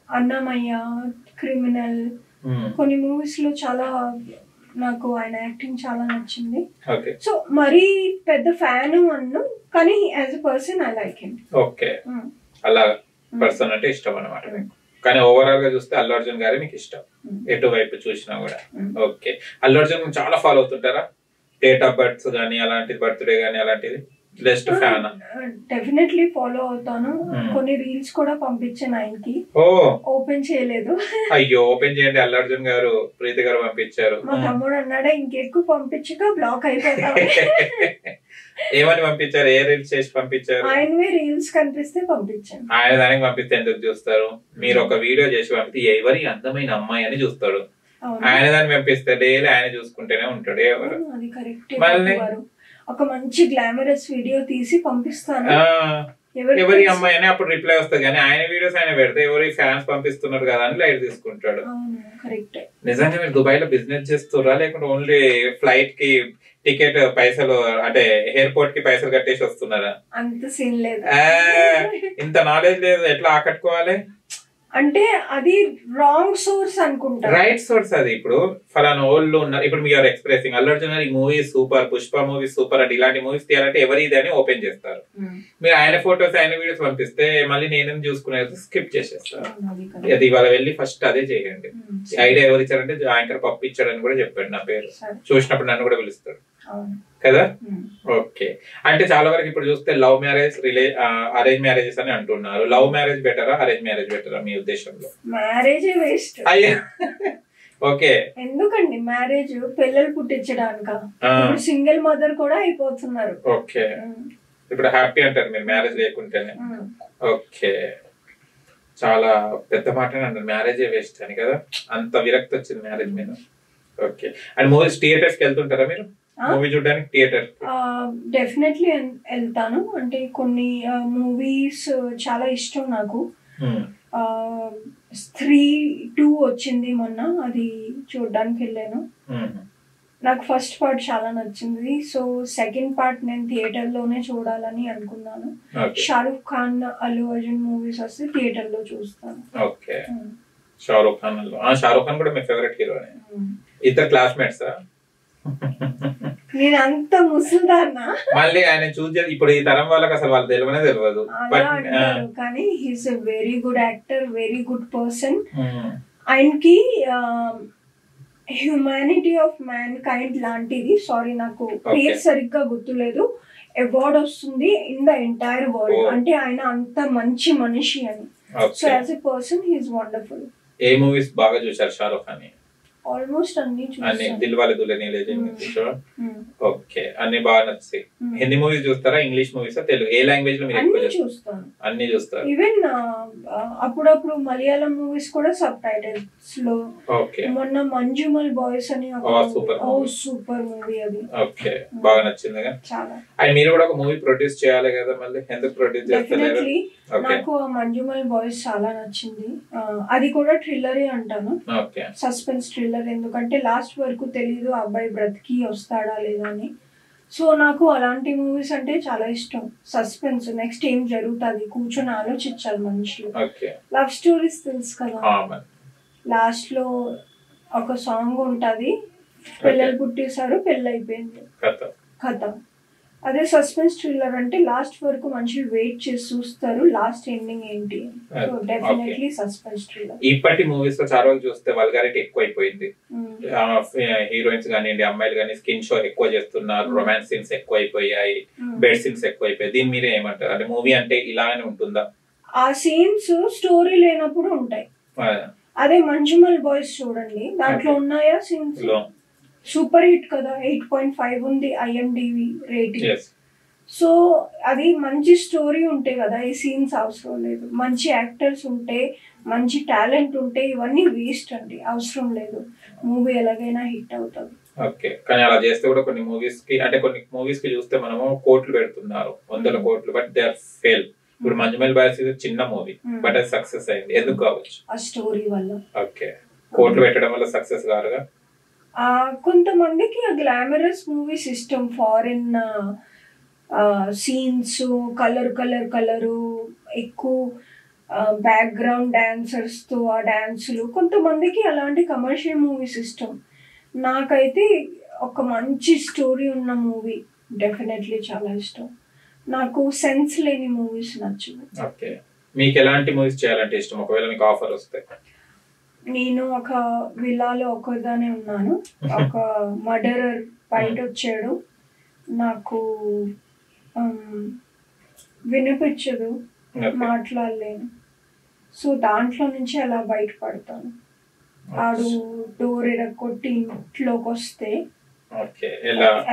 అన్నమయ్య, క్రిమినల్, కొన్ని మూవీస్ లో చాలా నాకు ఆయన యాక్టింగ్ చాలా నచ్చింది. సో మరీ పెద్ద ఫ్యాన్ అన్ను, కానీ as a person I like him. Okay, అలా పర్సన్ అంటే ఇష్టం అన్నమాట. కానీ ఓవరాల్ గా చూస్తే అల్లు అర్జున్ గారు మీకు ఇష్టం, ఎటువైపు చూసినా కూడా. ఓకే, అల్లు అర్జున్ చాలా ఫాలో అవుతుంటారా? డేట్ ఆఫ్ బర్త్ గానీ అలాంటిది, బర్త్డే గానీ అలాంటిది? Just fan? డెఫినెట్లీ ఫాలో అవుతాను. కొన్ని రీల్స్ కూడా పంపించాను ఆయనకి. ఓపెన్ చేయలేదు. అయ్యో, ఓపెన్ చేయండి. అల్లు అర్జున్ గారు ప్రీతి గారు పంపించారు. మా తమ్ముడు అన్నాడా ఇంకెక్కువ పంపించక బ్లాక్ అయిపోతా. ఏమని పంపించారు? ఏ రీల్స్ చేసి పంపించారు? ఆయనవే రీల్స్ కనిపిస్తే పంపించాను. ఆయన దానికి పంపిస్తే ఎందుకు చూస్తారు? మీరు ఒక వీడియో చేసి పంపితే ఎవరి అందమైన అమ్మాయి అని చూస్తాడు. ఆయన దాన్ని పంపిస్తే డైలీ ఆయన చూసుకుంటూనే ఉంటాడు. ఎవరు? అది కరెక్ట్. ఒక మంచి గ్లామరస్ వీడియో తీసి పంపిస్తాను, ఎవరి అమ్మాయి అని అప్పుడు రిప్లై వస్తుంది. కానీ ఆయన వీడియోస్ ఆయన పెడితే ఎవరి ఫ్యాన్స్ పంపిస్తున్నారు కదా అని లైట్ తీసుకుంటాడు. నిజంగా మీరు దుబాయ్ లో బిజినెస్ చేస్తుర్రా, లేకుంటే ఓన్లీ ఫ్లైట్ కి టికెట్ పైసలు అంటే ఎయిర్పోర్ట్ కి పైసలు కట్టేసి వస్తున్నారా? అంత సీన్ లేదు. ఇంత నాలెడ్జ్ లేదు, ఎట్లా ఆకట్టుకోవాలి? అంటే అది రాంగ్ సోర్స్ అనుకుంటా. రైట్ సోర్స్ అది. ఇప్పుడు ఫలానా ఓల్డ్ ఉన్నారు, ఇప్పుడు మీరు ఎక్స్ప్రెసింగ్ అల్లు అర్జున్ గారి movie super, Pushpa movie super అంటే ఇలాంటి మూవీస్ తీయాలంటే ఎవరి ఇది అని ఓపెన్ చేస్తారు. మీరు ఆయన ఫోటోస్, ఆయన వీడియోస్ పంపిస్తే మళ్ళీ నేనేం చూసుకునేది స్కిప్ చేసేస్తారు. అది ఇవాళ వెళ్ళి ఫస్ట్ అదే చేయండి. ఐడియా ఎవరు ఇచ్చారంటే యాంకర్ పప్పు ఇచ్చాడని కూడా చెప్పాడు. నా పేరు చూసినప్పుడు నన్ను కూడా పిలుస్తాడు కదా. ఓకే, అంటే చాలా వరకు ఇప్పుడు చూస్తే లవ్ మ్యారేజ్, అరేంజ్ మ్యారేజెస్ అని అంటున్నారు. లవ్ మ్యారేజ్ బెటరా, అరేంజ్ మ్యారేజ్ బెటరా మీ ఉద్దేశంలో? Marriage waste. అయ్యా, ఓకే. ఎందుకండి మ్యారేజ్? పిల్లలు పుట్టించడానిక? సింగిల్ మదర్ కూడా అయిపోతున్నారు. ఓకే, ఇప్పుడు హ్యాపీ అంటారు మీరు మ్యారేజ్ లేకుంటేనే. ఓకే, చాలా పెద్ద మాట అంటారు మ్యారేజే వేస్ట్ అని కదా. అంత విరక్తి వచ్చింది మ్యారేజ్ మీద. ఓకే, అండ్ మూవీస్ థియేటర్స్ కి వెళ్తుంటారా మీరు? మూవీ చూడడానికి థియేటర్? డెఫినెట్లీ వెళ్తాను. అంటే కొన్ని మూవీస్ చాలా ఇష్టం నాకు. స్త్రీ 2 వచ్చింది మొన్న, అది చూడడానికి వెళ్ళాను. నాకు ఫస్ట్ పార్ట్ చాలా నచ్చింది. సో సెకండ్ పార్ట్ నేను థియేటర్ లోనే చూడాలని అనుకున్నాను. షారుఖ్ ఖాన్, అల్లు అర్జున్ మూవీస్ వస్తే థియేటర్ లో చూస్తాను. ఓకే, షారుఖ్ ఖాన్. షారుఖ్ ఖాన్ కూడా మీ ఫేవరెట్ హీరో? ఇద్దరు క్లాస్మేట్స్? నేను అంత ముసల్దాన్నా? మళ్ళీ ఆయన చూస్ ఇప్పుడు ఈ తరం వాళ్ళకి అసలు వాళ్ళు తెలియనే తెలియదు. కానీ he's a very good actor, very good person. ఆయనకి హ్యూమానిటీ ఆఫ్ మ్యాన్ కైండ్ లాంటిది, సారీ నాకు పేరు సరిగ్గా గుర్తులేదు, అవార్డ్ వస్తుంది ఇన్ ద ఎంటైర్ వరల్డ్. అంటే ఆయన అంత మంచి మనిషి అని. So as a person he's wonderful. A movies బాగా చూసారు షారుఖ్ ఖాన్? ఆల్మోస్ట్ అన్ని దిల్వాలే దుల్హనియా లే జాయేంగే చూసారా? ఓకే, అన్ని బాగా నచ్చాయి. హిందీ మూవీస్ చూస్తారా, ఇంగ్లీష్ మూవీస్, తెలుగు? ఏ లాంగ్వేజ్ లో మీరు ఎక్కువ చూస్తారు? అన్ని చూస్తారు. ఈవెన్ అప్పుడప్పుడు మలయాళం మూవీస్ కూడా సబ్ టైటిల్స్ లో. ఓకే, మొన్న మంజుమల్ బాయ్స్ అని సూపర్ మూవీ అది. ఓకే, బాగా నచ్చింది చాలా. అండ్ మీరు కూడా ఒక మూవీ ప్రొడ్యూస్ చేయాలి కదా, మళ్ళీ ఎందుకు ప్రొడ్యూస్ చేస్తలేరు? నాకు మంజుమల్ బాయ్స్ చాలా నచ్చింది. అది కూడా థ్రిల్లరే అంటాను, సస్పెన్స్ థ్రిల్లర్. ఎందుకంటే లాస్ట్ వరకు తెలీదు అబ్బాయి బ్రతికి వస్తాడా లేదా అని. సో నాకు అలాంటి మూవీస్ అంటే చాలా ఇష్టం. సస్పెన్స్, నెక్స్ట్ ఏం జరుగుతుంది కూర్చొని ఆలోచించాలి మనుషులు. లవ్ స్టోరీస్ తెలుసు కదా, లాస్ట్ లో ఒక సాంగ్ ఉంటది, పిల్లలు పుట్టేశారు, పెళ్ళి అయిపోయింది, కథ. అదే సస్పెన్స్ థ్రిల్లర్ అంటే లాస్ట్ వరకు మనుషులు వెయిట్ చేసి చూస్తారు లాస్ట్ ఎండింగ్ ఏంటి. So definitely suspense thriller. ఇప్పటి మూవీస్ లో చాలా రోజులు చూస్తే వల్గారిటీ ఎక్కువ అయిపోయింది. హీరోయిన్స్ కానివ్వండి, అమ్మాయిలు కానీ స్కిన్ షో ఎక్కువ చేస్తున్నారు, రొమాన్స్ సీన్స్ ఎక్కువ అయిపోయాయి, బెడ్ సీన్స్ ఎక్కువ అయిపోయాయి. దీని మీరే ఏమంటారు? అంటే మూవీ అంటే ఇలానే ఉంటుందా? ఆ సీన్స్ స్టోరీ లేనప్పుడు ఉంటాయి. అదే మంజుమల్ బాయ్స్ చూడండి, దాంట్లో ఉన్నాయా సీన్స్? సూపర్ హిట్ కదా, 8.5 ఉంది IMDb రేటింగ్. సో అది మంచి స్టోరీ ఉంటే కదా ఈ సీన్స్ అవసరం లేదు. మంచి యాక్టర్స్ ఉంటే, మంచి టాలెంట్ ఉంటే ఇవన్నీ వేస్ట్ అండి, అవసరం లేదు. మూవీ ఎలాగైనా హిట్ అవుతుంది. ఓకే, కానీ అలా చేస్తే కూడా కొన్ని మూవీస్ కి, అంటే కొన్ని మూవీస్ కి చూస్తే మనము కోట్లు పెడుతున్నారు, 100 కోట్లు, బట్ దే ఆర్ ఫెయిల్. ఇప్పుడు మంజుమల్ బాయ్స్ ఇది చిన్న మూవీ, బట్ అది సక్సెస్ అయింది. ఎందుకు కావచ్చు? ఆ స్టోరీ వల్ల. ఓకే, కోట్లు పెట్టడం వల్ల సక్సెస్ కారుగా. కొంతమందికి ఆ గ్లామరస్ మూవీస్ ఇష్టం, ఫారిన్ సీన్స్, కలరు ఎక్కువ బ్యాక్గ్రౌండ్ డాన్సర్స్ తో ఆ డాన్సులు. కొంతమందికి అలాంటి కమర్షియల్ మూవీస్ ఇష్టం. నాకైతే ఒక మంచి స్టోరీ ఉన్న మూవీ డెఫినెట్లీ చాలా ఇష్టం. నాకు సెన్స్ లేని మూవీస్ నచ్చవు. ఓకే, మీకు ఎలాంటి మూవీస్ చేయాలంటే ఇష్టం ఒకవేళ మీకు ఆఫర్ వస్తే? నేను ఒక విల్లాలో ఒకదానే ఉన్నాను, ఒక మర్డరర్ బయట వచ్చాడు, నాకు వినిపించదు, మాట్లాడలేను. సో దాంట్లో నుంచి అలా బయటపడతాను. ఆడు డోర్ ఎరగొట్టి ఇంట్లోకి వస్తే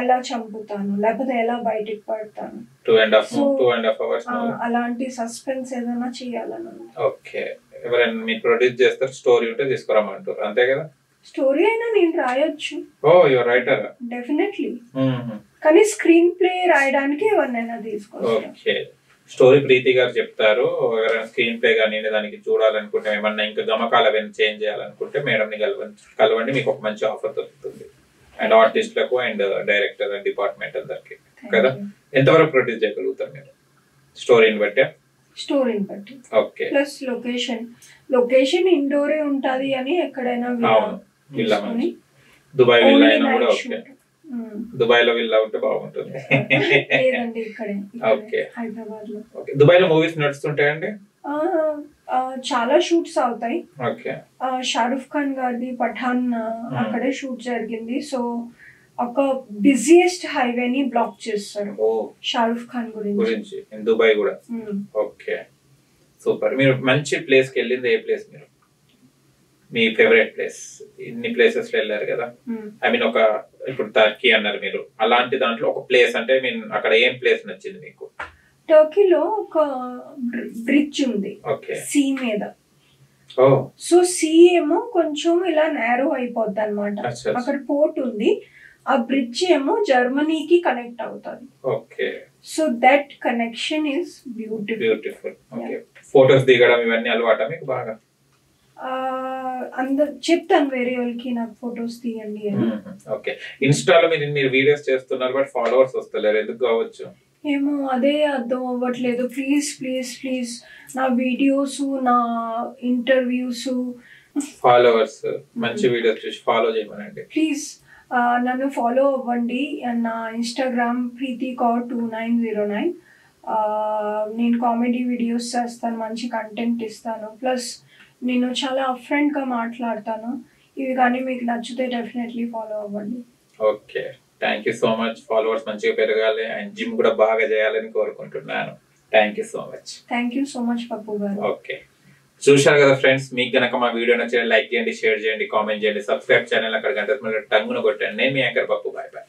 ఎలా చంపుతాను, లేకపోతే ఎలా బయటికి పడతాను. 2.5 hours అలాంటి సస్పెన్స్ ఏదైనా చేయాలని. ఓకే, ఎవరైనా మీరు ప్రొడ్యూస్ చేస్తారు, స్టోరీ ఉంటే తీసుకురామంటారు, అంతే కదా? స్టోరీ అయినా నేను రాయొచ్చు. ఓ, యువర్ రైటర్. డెఫినెట్లీ. కానీ స్క్రీన్ ప్లే రాయడానికి ఎవరినైనా తీసుకొస్తాను. ఓకే, స్టోరీ ప్రీతి గారు చెప్తారు. ఎవరైనా స్క్రీన్ ప్లే కానీ దానికి చూడాలనుకుంటే, ఏమన్నా ఇంకా గమకాలు అవన్నీ చేంజ్ చేయాలనుకుంటే మేడం ని కలవండి, మీకు ఒక మంచి ఆఫర్ దొరుకుతుంది. అండ్ ఆర్టిస్టులకు అండ్ డైరెక్టర్ అండ్ డిపార్ట్మెంట్ అందరికి కదా. ఎంతవరకు ప్రొడ్యూస్ చేయగలుగుతారు మీరు స్టోరీని బట్టి? స్టోరీని బట్టి. ఓకే, ప్లస్ లొకేషన్ ఇండోరే ఉంటది అని ఎక్కడైనా దుబాయ్ విల్లా అయినా కూడా ఓకే. దుబాయ్ లో విల్లా ఉంటే బాగుంటుంది. లేదండి, ఇక్కడే ఓకే, హైదరాబాద్ లో. ఓకే, దుబాయ్ లో మూవీస్ నడుస్తుంటాయండి? చాలా షూట్స్ అవుతాయి. ఓకే, షారుఖ్ ఖాన్ గారిది పఠాన్ అక్కడే షూట్ జరిగింది. సో ఒక బిజియెస్ట్ హైవేని బ్లాక్ చేస్తారు షారుఖ్ ఖాన్ గురించి. దుబాయ్ కూడా. Okay, super. మీరు మంచి ప్లేస్ కి వెళ్ళింది ఏ ప్లేస్? మీరు మీ ఫేవరెట్ ప్లేస్? ఇన్ని ప్లేసెస్ లో వెళ్ళారు కదా, ఐ మీన్ ఒక ఇప్పుడు టర్కీ అన్నారు మీరు, అలాంటి దాంట్లో ఒక ప్లేస్ అంటే మీన్ అక్కడ ఏం ప్లేస్ నచ్చింది మీకు? టర్కీలో ఒక బ్రిడ్జ్ ఉంది సీ మీద. సో సీ ఏమో కొంచెం ఇలా నేరో అయిపోద్ది అనమాట. అక్కడ పోర్ట్ ఉంది, ఆ బ్రిడ్జ్ ఏమో జర్మనీకి కనెక్ట్ అవుతుంది. Okay, so that connection is beautiful. Okay, photos దిగడం ఇవన్నీ అలవాటా మీకు బాగా? అందరు చెప్తాను వేరే వాళ్ళకి నాకు ఫొటోస్ తీయండి అని. ఓకే, ఇన్స్టాలో మీరు వీడియోస్ చేస్తున్నారు బట్ ఫాలోవర్స్ వస్తలేరు, ఎందుకు కావచ్చు? ఏమో అదే అర్థం అవ్వట్లేదు. ప్లీజ్ నా వీడియోస్, నా ఇంటర్వ్యూస్, ఫాలోవర్స్ మంచి వీడియోస్ చూసి ఫాలో చేయమనండి ప్లీజ్. నన్ను ఫాలో అవ్వండి. నా ఇన్స్టాగ్రామ్ preetikor2909. నేను కామెడీ వీడియోస్ చేస్తాను, మంచి కంటెంట్ ఇస్తాను, ప్లస్ నేను చాలా అఫ్రెంట్ గా మాట్లాడతాను. ఇవి కానీ మీకు నచ్చితే డెఫినెట్లీ ఫాలో అవ్వండి. Okay, thank you so much. Followers మంచిగా పెరగాలి అండ్ జిమ్ కూడా బాగా చేయాలని కోరుకుంటున్నాను. థ్యాంక్ యూ సో మచ్ పప్పు గారు. ఓకే, చూశారు కదా ఫ్రెండ్స్, మీకు గనక మా వీడియో నచ్చిన లైక్ చేయండి, షేర్ చేయండి, కామెంట్ చేయండి, సబ్స్క్రైబ్ ఛానల్ అక్కడ గంట టంగున కొట్టండి. నేను మీ యాంకర్ పప్పు. Bye bye.